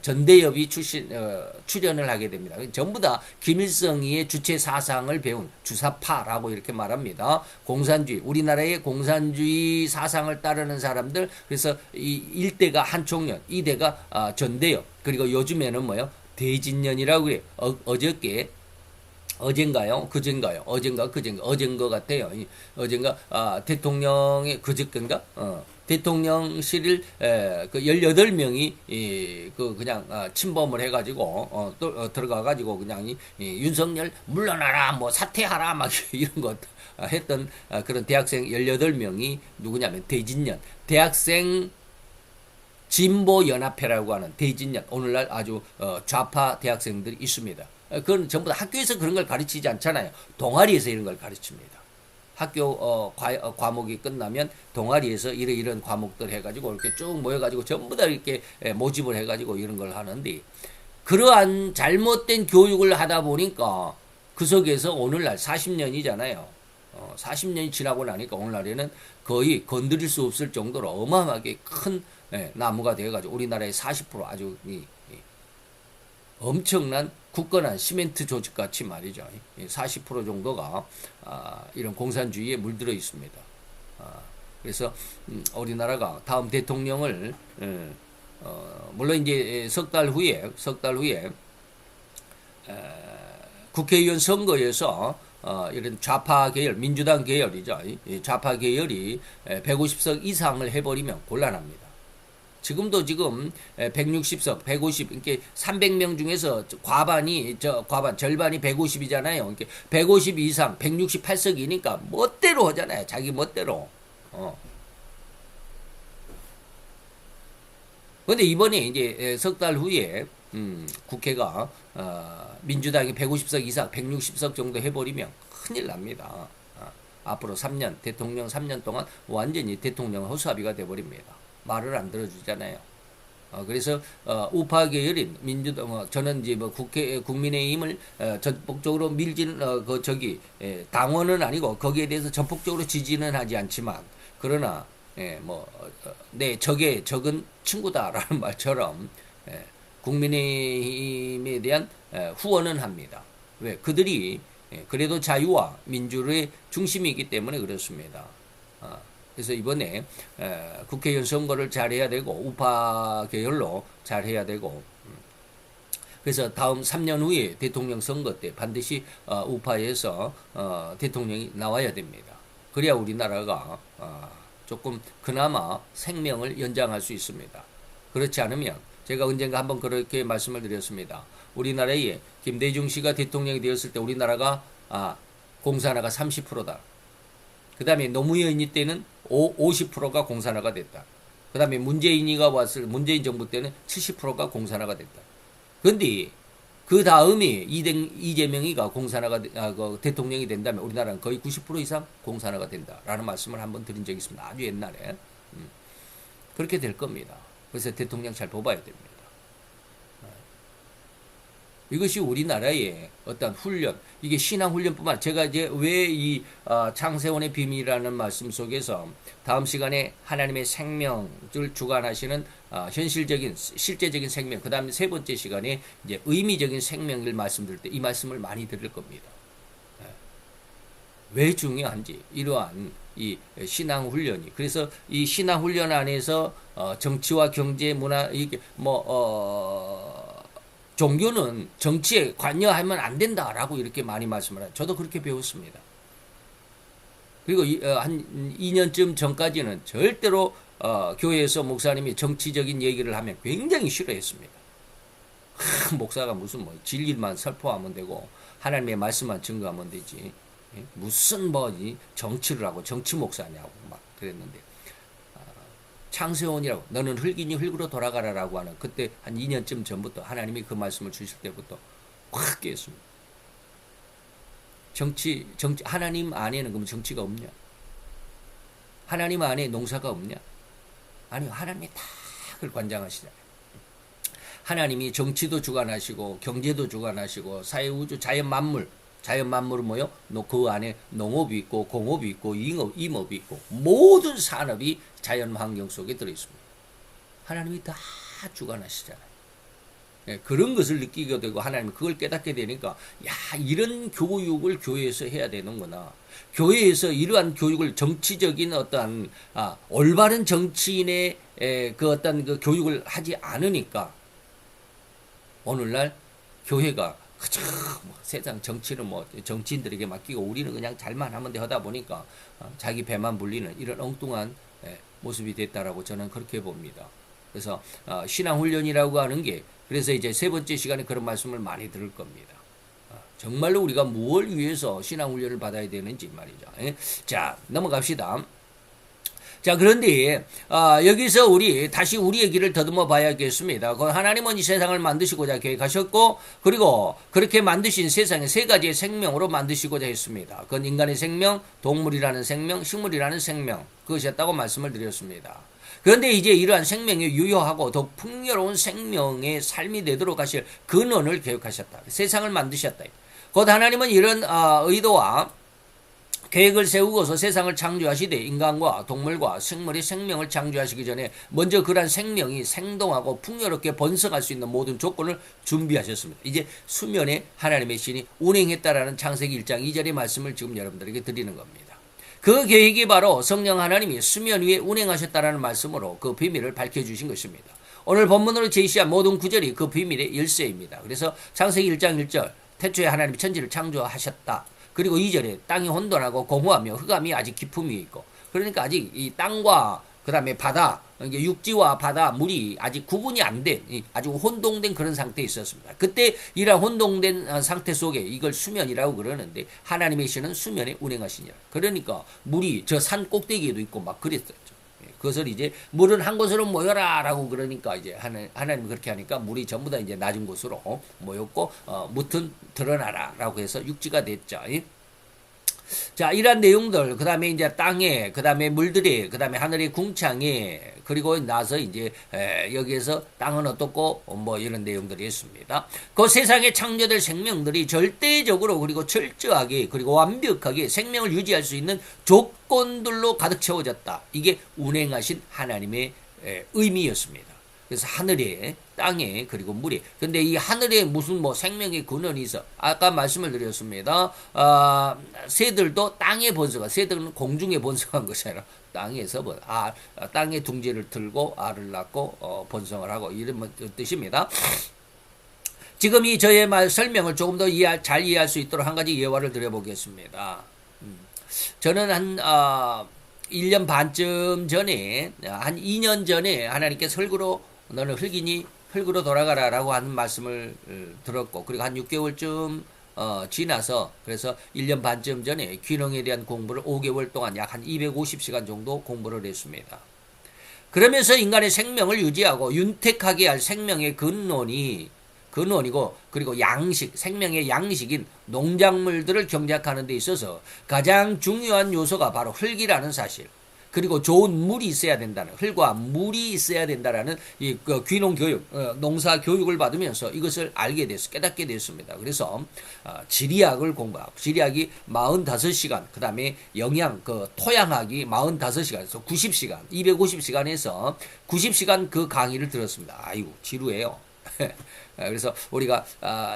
전대협이 출연을 하게 됩니다. 전부 다 김일성이의 주체 사상을 배운 주사파라고 이렇게 말합니다. 공산주의, 우리나라의 공산주의 사상을 따르는 사람들, 그래서 이 1대가 한총련, 2대가 전대협, 그리고 요즘에는 뭐요? 대진련이라고 그래요. 어젠가 그젠가 같아요. 어젠가 대통령의 그저께인가 대통령실을 그 18명이 그냥 침범을 해가지고 또 들어가가지고 그냥 윤석열 물러나라 뭐 사퇴하라 막 이런 것 했던 그런 대학생 18명이 누구냐면 대진련 대학생 진보연합회라고 하는 대진련 오늘날 아주 좌파 대학생들이 있습니다. 그건 전부 다 학교에서 그런 걸 가르치지 않잖아요. 동아리에서 이런 걸 가르칩니다. 학교 과목이 끝나면 동아리에서 이런 과목들 해가지고 이렇게 쭉 모여가지고 전부 다 이렇게 모집을 해가지고 이런 걸 하는데 그러한 잘못된 교육을 하다 보니까 그 속에서 오늘날 40년이잖아요. 40년이 지나고 나니까 오늘날에는 거의 건드릴 수 없을 정도로 어마어마하게 큰 나무가 되어가지고 우리나라의 40% 아주 엄청난 굳건한 시멘트 조직같이 말이죠. 40% 정도가 이런 공산주의에 물들어 있습니다. 그래서 우리나라가 다음 대통령을 물론 이제 석 달 후에 국회의원 선거에서 이런 좌파 계열, 민주당 계열이죠. 좌파 계열이 150석 이상을 해버리면 곤란합니다. 지금 160석, 150, 이렇게 300명 중에서 절반이 150이잖아요. 이렇게 150 이상, 168석이니까 멋대로 하잖아요. 자기 멋대로. 근데 이번에 이제 석 달 후에 국회가 민주당이 150석 이상, 160석 정도 해버리면 큰일 납니다. 앞으로 3년, 대통령 3년 동안 완전히 대통령 허수아비가 돼버립니다. 말을 안 들어주잖아요. 그래서 우파 계열인 민주당, 저는 이제 뭐 국민의힘을 전폭적으로 밀지는 당원은 아니고 거기에 대해서 전폭적으로 지지는 하지 않지만, 그러나 내 적은 친구다라는 말처럼 국민의힘에 대한 후원은 합니다. 왜? 그들이 그래도 자유와 민주의 중심이기 때문에 그렇습니다. 그래서 이번에 국회의원 선거를 잘해야 되고 우파 계열로 잘해야 되고, 그래서 다음 3년 후에 대통령 선거 때 반드시 우파에서 대통령이 나와야 됩니다. 그래야 우리나라가 조금 그나마 생명을 연장할 수 있습니다. 그렇지 않으면 제가 언젠가 한번 그렇게 말씀을 드렸습니다. 우리나라에 김대중 씨가 대통령이 되었을 때 우리나라가 공산화가 30%다. 그 다음에 노무현이 때는 50%가 공산화가 됐다. 그 다음에 문재인 정부 때는 70%가 공산화가 됐다. 그런데 그 다음에 이재명이가 대통령이 된다면 우리나라는 거의 90% 이상 공산화가 된다라는 말씀을 한번 드린 적이 있습니다. 아주 옛날에. 그렇게 될 겁니다. 그래서 대통령 잘 뽑아야 됩니다. 이것이 우리나라의 어떤 훈련, 이게 신앙 훈련뿐만 아니라 제가 이제 왜 이 창세원의 비밀이라는 말씀 속에서 다음 시간에 하나님의 생명을 주관하시는 현실적인 실제적인 생명, 그 다음에 세 번째 시간에 이제 의미적인 생명을 말씀드릴 때 이 말씀을 많이 드릴 겁니다. 왜 중요한지 이러한 이 신앙 훈련이, 그래서 이 신앙 훈련 안에서 정치와 경제, 문화, 이게 종교는 정치에 관여하면 안 된다라고 이렇게 많이 말씀을 해요. 저도 그렇게 배웠습니다. 그리고 한 2년쯤 전까지는 절대로 교회에서 목사님이 정치적인 얘기를 하면 굉장히 싫어했습니다. 목사가 무슨 진리만 설포하면 되고 하나님의 말씀만 증거하면 되지, 무슨 정치를 하고 정치 목사냐고 막 그랬는데, 창세원이라고 너는 흙이니 흙으로 돌아가라라고 하는, 그때 한 2년쯤 전부터 하나님이 그 말씀을 주실 때부터 확 깨었습니다. 정치 하나님 안에는 그럼 정치가 없냐? 하나님 안에 농사가 없냐? 아니요, 하나님이 다 그걸 관장하시잖아요. 하나님이 정치도 주관하시고 경제도 주관하시고 사회우주 자연 만물은 뭐요? 그 안에 농업이 있고 공업이 있고 임업이 있고 모든 산업이 자연 환경 속에 들어있습니다. 하나님이 다 주관하시잖아요. 그런 것을 느끼게 되고 하나님이 그걸 깨닫게 되니까, 이런 교육을 교회에서 해야 되는구나. 교회에서 이러한 교육을, 정치적인 어떤 올바른 정치인의 그 어떤 그 교육을 하지 않으니까 오늘날 교회가 그저 세상 정치를 정치인들에게 맡기고 우리는 그냥 잘만 하면 돼 하다 보니까 자기 배만 불리는 이런 엉뚱한 모습이 됐다라고 저는 그렇게 봅니다. 그래서 신앙훈련이라고 하는 게, 그래서 이제 세 번째 시간에 그런 말씀을 많이 들을 겁니다. 정말로 우리가 무엇을 위해서 신앙훈련을 받아야 되는지 말이죠. 자, 넘어갑시다. 자, 그런데 여기서 다시 우리의 길을 더듬어 봐야겠습니다. 하나님은 이 세상을 만드시고자 계획하셨고, 그리고 그렇게 만드신 세상에 세 가지의 생명으로 만드시고자 했습니다. 그건 인간의 생명, 동물이라는 생명, 식물이라는 생명, 그것이었다고 말씀을 드렸습니다. 그런데 이제 이러한 생명이 유효하고 더 풍요로운 생명의 삶이 되도록 하실 근원을 계획하셨다. 세상을 만드셨다. 곧 하나님은 이런 의도와 계획을 세우고서 세상을 창조하시되 인간과 동물과 생물의 생명을 창조하시기 전에 먼저 그러한 생명이 생동하고 풍요롭게 번성할 수 있는 모든 조건을 준비하셨습니다. 이제 수면에 하나님의 신이 운행했다라는 창세기 1장 2절의 말씀을 지금 여러분들에게 드리는 겁니다. 그 계획이 바로 성령 하나님이 수면 위에 운행하셨다라는 말씀으로 그 비밀을 밝혀주신 것입니다. 오늘 본문으로 제시한 모든 구절이 그 비밀의 열쇠입니다. 그래서 창세기 1장 1절 태초에 하나님이 천지를 창조하셨다. 그리고 2절에 땅이 혼돈하고 공허하며 흑암이 아직 깊음이 있고, 그러니까 아직 이 땅과 그 다음에 바다, 이게 육지와 바다, 물이 아직 구분이 안 된, 아주 혼동된 그런 상태에 있었습니다. 그때 이런 혼동된 상태 속에 이걸 수면이라고 그러는데, 하나님의 신은 수면에 운행하시니라. 그러니까 물이 저 산 꼭대기에도 있고 막 그랬었죠. 그것을 이제 물은 한 곳으로 모여라 라고 그러니까 이제 하나님이 그렇게 하니까 물이 전부 다 이제 낮은 곳으로 모였고, 무튼 드러나라 라고 해서 육지가 됐죠. 자, 이러한 내용들, 그 다음에 이제 땅에, 그 다음에 물들에, 그 다음에 하늘의 궁창에, 그리고 나서 이제, 여기에서 땅은 어떻고, 뭐 이런 내용들이 있습니다. 그 세상에 창조될 생명들이 절대적으로, 그리고 철저하게, 그리고 완벽하게 생명을 유지할 수 있는 조건들로 가득 채워졌다. 이게 운행하신 하나님의 의미였습니다. 그래서 하늘에, 땅에, 그리고 물에. 근데 이 하늘에 무슨 뭐 생명의 근원이 있어. 아까 말씀을 드렸습니다. 새들도 땅에 번성한, 새들은 공중에 번성한 것이 아니라 땅에서 땅에 둥지를 틀고 알을 낳고 번성을 하고 이런 뜻입니다. 지금 이 저의 설명을 조금 더 잘 이해할 수 있도록 한 가지 예화를 드려보겠습니다. 저는 한 1년 반쯤 전에, 한 2년 전에 하나님께서 흙으로 너는 흙이니 흙으로 돌아가라 라고 하는 말씀을 들었고, 그리고 한 6개월쯤 지나서, 그래서 1년 반쯤 전에 귀농에 대한 공부를 5개월 동안 약 한 250시간 정도 공부를 했습니다. 그러면서 인간의 생명을 유지하고 윤택하게 할 생명의 근원이고, 그리고 양식, 생명의 양식인 농작물들을 경작하는 데 있어서 가장 중요한 요소가 바로 흙이라는 사실, 그리고 좋은 물이 있어야 된다는, 흙과 물이 있어야 된다라는 이 귀농 교육, 농사 교육을 받으면서 이것을 알게 됐어, 깨닫게 됐습니다. 그래서 지리학을 공부하고, 지리학이 45시간, 그 다음에 영양, 토양학이 45시간에서 90시간, 250시간에서 90시간 그 강의를 들었습니다. 아이고, 지루해요. 그래서 우리가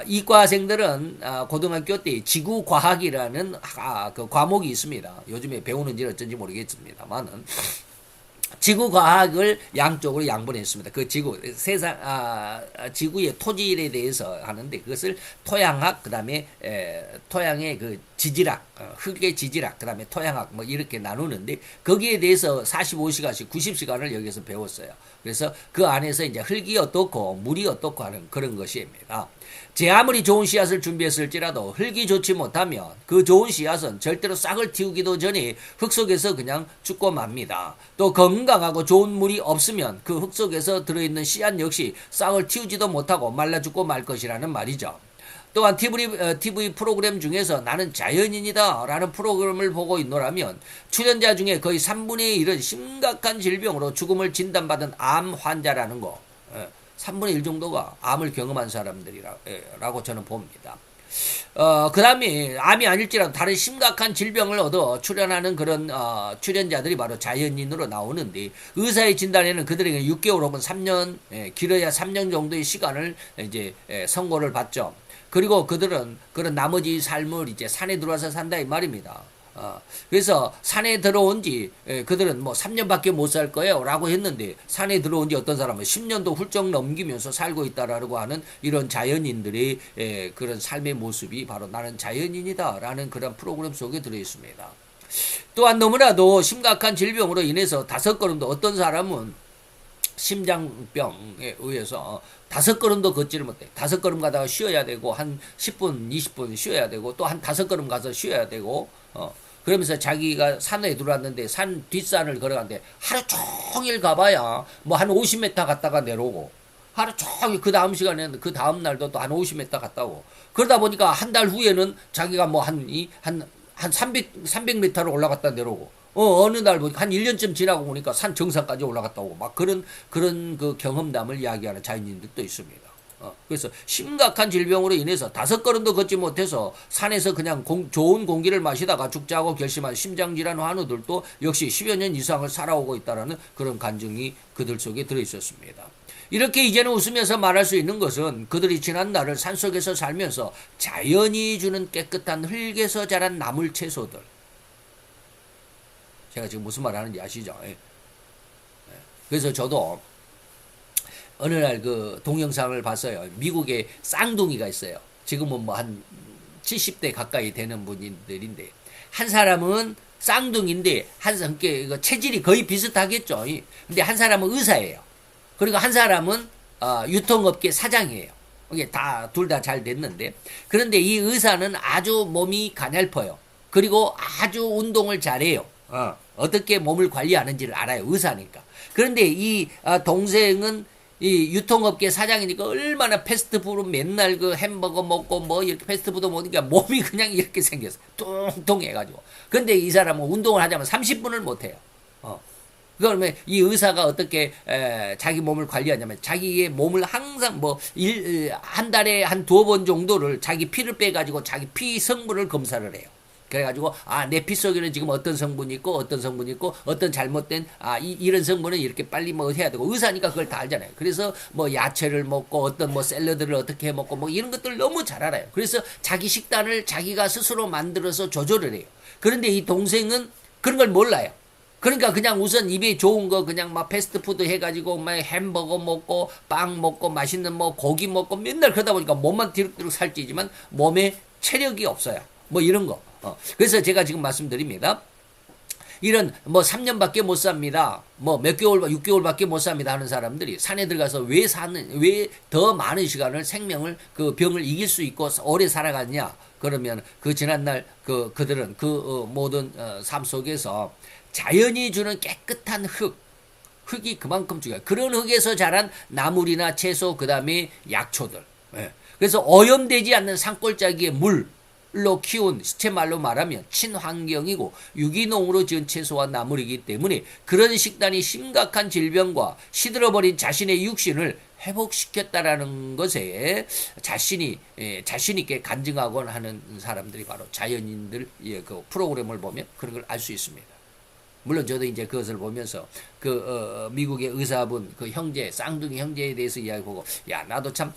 이과생들은 고등학교 때 지구과학이라는 그 과목이 있습니다. 요즘에 배우는지 어쩐지 모르겠습니다만은 지구과학을 양쪽으로 양분했습니다. 그 지구의 토질에 대해서 하는데, 그것을 토양학, 그 다음에 토양의 그 지질학, 흙의 지질학, 그 다음에 토양학 뭐 이렇게 나누는데, 거기에 대해서 45시간씩 90시간을 여기서 배웠어요. 그래서 그 안에서 이제 흙이 어떻고 물이 어떻고 하는 그런 것입니다. 제 아무리 좋은 씨앗을 준비했을지라도 흙이 좋지 못하면 그 좋은 씨앗은 절대로 싹을 틔우기도 전에 흙 속에서 그냥 죽고 맙니다. 또 건강하고 좋은 물이 없으면 그 흙 속에서 들어있는 씨앗 역시 싹을 틔우지도 못하고 말라 죽고 말 것이라는 말이죠. 또한 TV 프로그램 중에서 나는 자연인이다 라는 프로그램을 보고 있노라면 출연자 중에 거의 3분의 1은 심각한 질병으로 죽음을 진단받은 암 환자라는 거, 3분의 1 정도가 암을 경험한 사람들이라고 저는 봅니다. 그 다음에 암이 아닐지라도 다른 심각한 질병을 얻어 출연하는 그런 출연자들이 바로 자연인으로 나오는데, 의사의 진단에는 그들에게 6개월 혹은 3년, 길어야 3년 정도의 시간을 이제 선고를 받죠. 그리고 그들은 그런 나머지 삶을 이제 산에 들어와서 산다 이 말입니다. 그래서 산에 들어온 지 그들은 뭐 3년밖에 못 살 거예요 라고 했는데, 산에 들어온 지 어떤 사람은 10년도 훌쩍 넘기면서 살고 있다라고 하는 이런 자연인들의 그런 삶의 모습이 바로 나는 자연인이다 라는 그런 프로그램 속에 들어있습니다. 또한 너무나도 심각한 질병으로 인해서 5걸음도, 어떤 사람은 심장병에 의해서 5걸음도 걷지를 못해. 5걸음 가다가 쉬어야 되고, 한 10분, 20분 쉬어야 되고, 또 한 5걸음 가서 쉬어야 되고, 그러면서 자기가 산에 들어왔는데 산 뒷산을 걸어갔는데 하루 종일 가봐야 뭐 한 50m 갔다가 내려오고, 하루 종일 그 다음 시간에는 그 다음 날도 또 한 50m 갔다 오고, 그러다 보니까 한 달 후에는 자기가 뭐 한 300m를 올라갔다 내려오고, 어느 날 보니까 한 1년쯤 지나고 보니까 산 정상까지 올라갔다 오고, 막 그런 그 경험담을 이야기하는 자연인들도 있습니다. 그래서 심각한 질병으로 인해서 5걸음도 걷지 못해서 산에서 그냥 좋은 공기를 마시다가 죽자고 결심한 심장질환 환우들도 역시 10여 년 이상을 살아오고 있다는 그런 간증이 그들 속에 들어있었습니다. 이렇게 이제는 웃으면서 말할 수 있는 것은 그들이 지난 날을 산속에서 살면서 자연이 주는 깨끗한 흙에서 자란 나물 채소들. 제가 지금 무슨 말 하는지 아시죠? 그래서 저도 어느 날 그 동영상을 봤어요. 미국에 쌍둥이가 있어요. 지금은 뭐 한 70대 가까이 되는 분들인데, 한 사람은 쌍둥이인데, 체질이 거의 비슷하겠죠. 근데 한 사람은 의사예요. 그리고 한 사람은 유통업계 사장이에요. 이게 둘 다 잘 됐는데, 그런데 이 의사는 아주 몸이 가냘퍼요. 그리고 아주 운동을 잘해요. 어떻게 몸을 관리하는지를 알아요. 의사니까. 그런데 이 동생은 이 유통업계 사장이니까 얼마나 패스트푸드 맨날 그 햄버거 먹고 뭐 이렇게 패스트푸드 먹으니까 몸이 그냥 이렇게 생겼어. 뚱뚱해가지고. 근데 이 사람은 운동을 하자면 30분을 못해요. 그러면 이 의사가 어떻게 자기 몸을 관리하냐면 자기의 몸을 항상 한 달에 한 2번 정도를 자기 피를 빼가지고 자기 피 성분을 검사를 해요. 그래가지고 내 피 속에는 지금 어떤 성분이 있고 어떤 잘못된 이런 성분은 이렇게 빨리 뭐 해야 되고, 의사니까 그걸 다 알잖아요. 그래서 뭐 야채를 먹고 어떤 뭐 샐러드를 어떻게 해 먹고 뭐 이런 것들 너무 잘 알아요. 그래서 자기 식단을 자기가 스스로 만들어서 조절을 해요. 그런데 이 동생은 그런 걸 몰라요. 그러니까 그냥 우선 입에 좋은 거 그냥 막 패스트푸드 해가지고 막 햄버거 먹고 빵 먹고 맛있는 뭐 고기 먹고 맨날 그러다 보니까 몸만 뒤룩뒤룩 살찌지만 몸에 체력이 없어요. 뭐 이런 거. 그래서 제가 지금 말씀드립니다. 이런 뭐 3년밖에 못 삽니다. 뭐 몇 개월, 6개월밖에 못 삽니다 하는 사람들이 산에 들어가서 왜 더 많은 시간을 생명을 그 병을 이길 수 있고 오래 살아갔냐? 그러면 그 지난날 그들은 모든 삶 속에서 자연이 주는 깨끗한 흙이 그만큼 중요해요. 그런 흙에서 자란 나물이나 채소, 그 다음에 약초들. 그래서 오염되지 않는 산골짜기의 물로 키운 시체말로 말하면 친환경이고 유기농으로 지은 채소와 나물이기 때문에 그런 식단이 심각한 질병과 시들어버린 자신의 육신을 회복시켰다라는 것에 자신 있게 간증하곤 하는 사람들이 바로 자연인들 그 프로그램을 보면 그런 걸 알 수 있습니다. 물론 저도 이제 그것을 보면서 미국의 의사분 형제, 쌍둥이 형제에 대해서 이야기하고, 나도 참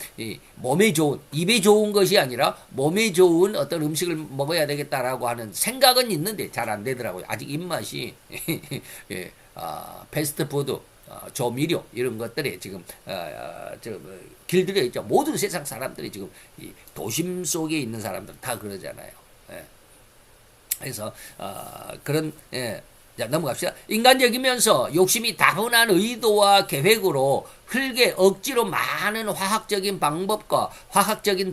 몸에 좋은, 입에 좋은 것이 아니라 몸에 좋은 어떤 음식을 먹어야 되겠다라고 하는 생각은 있는데 잘 안 되더라고요. 아직 입맛이 패스트푸드, 조미료 이런 것들에 지금 길들여 있죠. 모든 세상 사람들이 지금 이 도심 속에 있는 사람들 다 그러잖아요. 그래서 그런 자, 넘어갑시다. 인간적이면서 욕심이 다분한 의도와 계획으로 흙에 억지로 많은 화학적인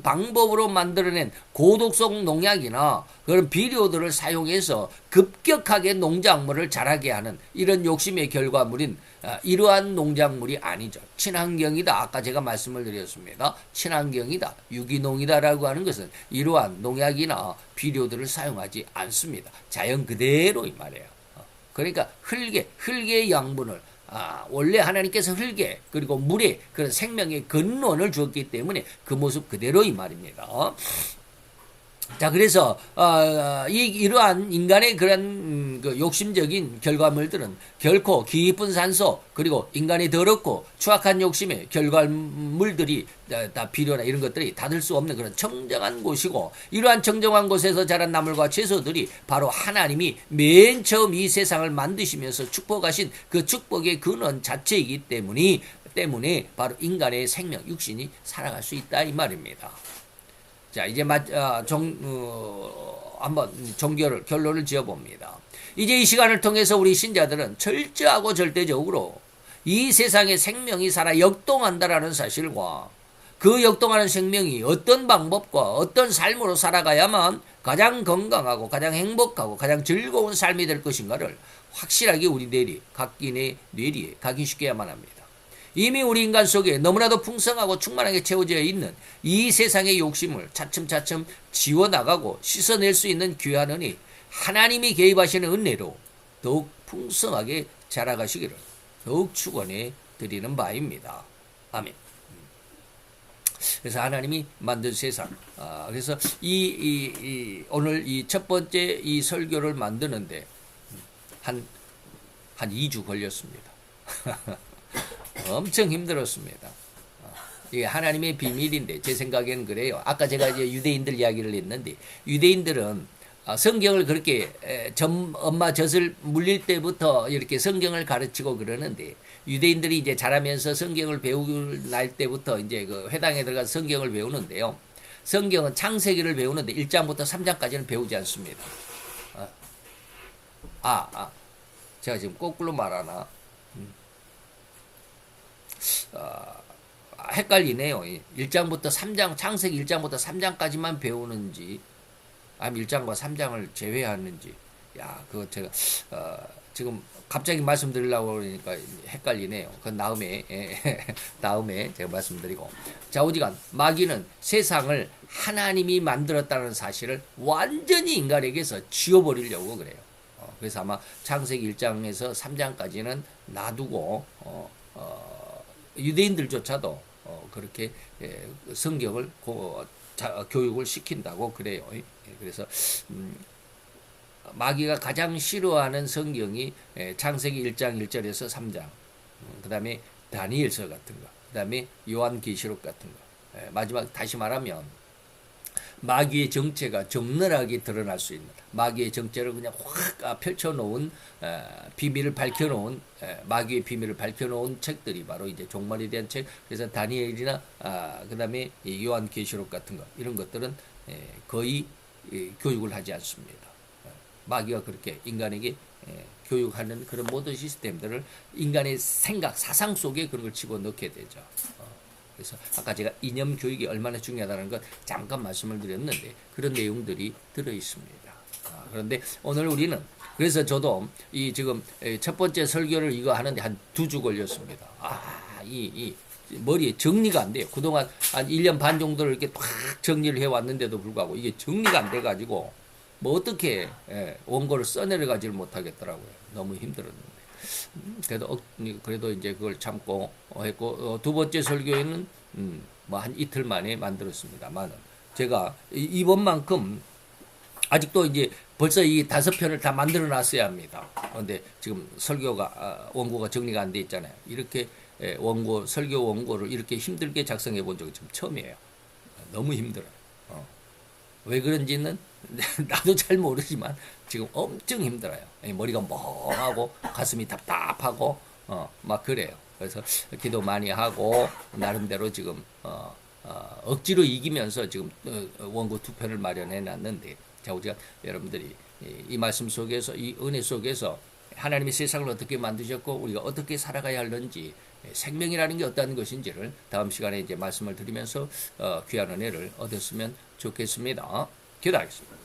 방법으로 만들어낸 고독성 농약이나 그런 비료들을 사용해서 급격하게 농작물을 자라게 하는 이런 욕심의 결과물인 이러한 농작물이 아니죠. 친환경이다. 아까 제가 말씀을 드렸습니다. 친환경이다. 유기농이다라고 하는 것은 이러한 농약이나 비료들을 사용하지 않습니다. 자연 그대로 이 말이에요. 그러니까 흙의 양분을 원래 하나님께서 흙에 그리고 물에 그런 생명의 근원을 주었기 때문에 그 모습 그대로 이 말입니다. 자, 그래서 이러한 인간의 그런 욕심적인 결과물들은 결코 깊은 산소 그리고 인간의 더럽고 추악한 욕심의 결과물들이 다 비료나 이런 것들이 닫을 수 없는 그런 청정한 곳이고, 이러한 청정한 곳에서 자란 나물과 채소들이 바로 하나님이 맨 처음 이 세상을 만드시면서 축복하신 그 축복의 근원 자체이기 때문에 바로 인간의 생명, 육신이 살아갈 수 있다 이 말입니다. 자, 이제 한번 결론을 지어봅니다. 이제 이 시간을 통해서 우리 신자들은 철저하고 절대적으로 이 세상에 생명이 살아 역동한다라는 사실과 그 역동하는 생명이 어떤 방법과 어떤 삶으로 살아가야만 가장 건강하고 가장 행복하고 가장 즐거운 삶이 될 것인가를 확실하게 우리 각기의 뇌리에 각인시켜야만 합니다. 이미 우리 인간 속에 너무나도 풍성하고 충만하게 채워져 있는 이 세상의 욕심을 차츰차츰 지워나가고 씻어낼 수 있는 귀한 은혜, 하나님이 개입하시는 은혜로 더욱 풍성하게 자라가시기를 더욱 축원해 드리는 바입니다. 아멘. 그래서 하나님이 만든 세상. 그래서 오늘 이 첫 번째 이 설교를 만드는데 한 2주 걸렸습니다. 엄청 힘들었습니다. 이게 하나님의 비밀인데 제 생각에는 그래요. 아까 제가 이제 유대인들 이야기를 했는데 유대인들은 성경을 그렇게 엄마 젖을 물릴 때부터 이렇게 성경을 가르치고 그러는데 유대인들이 이제 자라면서 성경을 배우고 날 때부터 이제 그 회당에 들어가서 성경을 배우는데요. 성경은 창세기를 배우는데 1장부터 3장까지는 배우지 않습니다. 제가 지금 거꾸로 말하나? 헷갈리네요. 1장부터 3장, 창세기 1장부터 3장까지만 배우는지, 아니면 1장과 3장을 제외하는지, 그거 제가, 지금 갑자기 말씀드리려고 그러니까 헷갈리네요. 그건 다음에 제가 말씀드리고. 자, 오지간, 마귀는 세상을 하나님이 만들었다는 사실을 완전히 인간에게서 지워버리려고 그래요. 그래서 아마 창세기 1장에서 3장까지는 놔두고, 유대인들조차도 그렇게 성경을 교육을 시킨다고 그래요. 그래서 마귀가 가장 싫어하는 성경이 창세기 1장 1절에서 3장, 그 다음에 다니엘서 같은 거, 그 다음에 요한계시록 같은 거. 마지막 다시 말하면 마귀의 정체가 적나라하게 드러날 수 있는, 마귀의 정체를 그냥 확 펼쳐놓은, 비밀을 밝혀놓은, 마귀의 비밀을 밝혀놓은 책들이 바로 이제 종말에 대한 책. 그래서 다니엘이나 그 다음에 요한계시록 같은 거, 이런 것들은 거의 교육을 하지 않습니다. 마귀가 그렇게 인간에게 교육하는 그런 모든 시스템들을 인간의 생각, 사상 속에 그런 걸 집어넣게 되죠. 그래서 아까 제가 이념 교육이 얼마나 중요하다는 것 잠깐 말씀을 드렸는데 그런 내용들이 들어 있습니다. 그런데 오늘 우리는, 그래서 저도 이 지금 첫 번째 설교를 이거 하는데 한 2주 걸렸습니다. 이 머리에 정리가 안 돼요. 그동안 한 1년 반 정도를 이렇게 탁 정리를 해왔는데도 불구하고 이게 정리가 안 돼가지고 뭐 어떻게 원고를 써내려가지를 못하겠더라고요. 너무 힘들었는데. 그래도 이제 그걸 참고 했고, 두 번째 설교에는 뭐 한 이틀 만에 만들었습니다만, 제가 이번만큼 아직도 이제 벌써 이 5편을 다 만들어 놨어야 합니다. 그런데 지금 원고가 정리가 안 돼 있잖아요. 이렇게 설교 원고를 이렇게 힘들게 작성해 본 적이 지금 처음이에요. 너무 힘들어요. 왜 그런지는 나도 잘 모르지만 지금 엄청 힘들어요. 머리가 멍하고 가슴이 답답하고 막 그래요. 그래서 기도 많이 하고 나름대로 지금 억지로 이기면서 지금 원고 2편을 마련해 놨는데, 자, 우리가 여러분들이 이 말씀 속에서, 이 은혜 속에서 하나님이 세상을 어떻게 만드셨고 우리가 어떻게 살아가야 하는지, 생명이라는 게 어떤 것인지를 다음 시간에 이제 말씀을 드리면서 귀한 은혜를 얻었으면 좋겠습니다. 기도하겠습니다.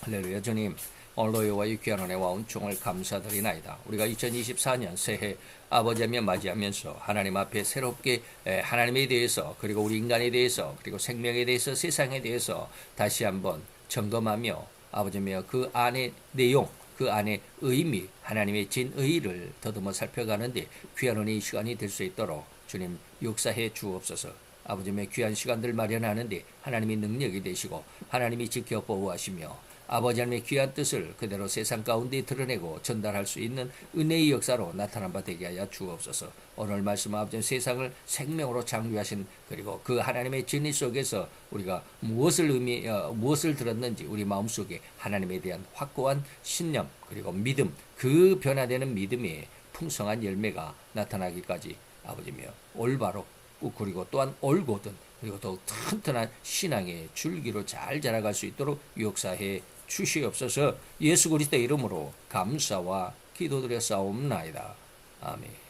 할렐루야. 주님, 오늘도 여호와 이 귀한 은혜와 은총을 감사드리나이다. 우리가 2024년 새해 아버지며 맞이하면서 하나님 앞에 새롭게 하나님에 대해서, 그리고 우리 인간에 대해서, 그리고 생명에 대해서, 세상에 대해서 다시 한번 점검하며 아버지며 그 안의 내용, 그 안의 의미, 하나님의 진의를 더듬어 살펴가는데 귀한 은혜의 시간이 될 수 있도록 주님 역사해 주옵소서. 아버지의 귀한 시간들 마련하는데 하나님이 능력이 되시고 하나님이 지켜 보호하시며 아버지 하나님의 귀한 뜻을 그대로 세상 가운데 드러내고 전달할 수 있는 은혜의 역사로 나타난 바 되게 하여 주옵소서. 오늘 말씀 아버지 세상을 생명으로 창조하신, 그리고 그 하나님의 진리 속에서 우리가 무엇을 들었는지 우리 마음속에 하나님에 대한 확고한 신념, 그리고 믿음, 그 변화되는 믿음의 풍성한 열매가 나타나기까지 아버지며 올바로, 그리고 또한 올곧은, 그리고 더욱 튼튼한 신앙의 줄기로 잘 자라갈 수 있도록 역사해 주시옵소서. 예수 그리스도의 이름으로 감사와 기도드려 싸움나이다. 아멘.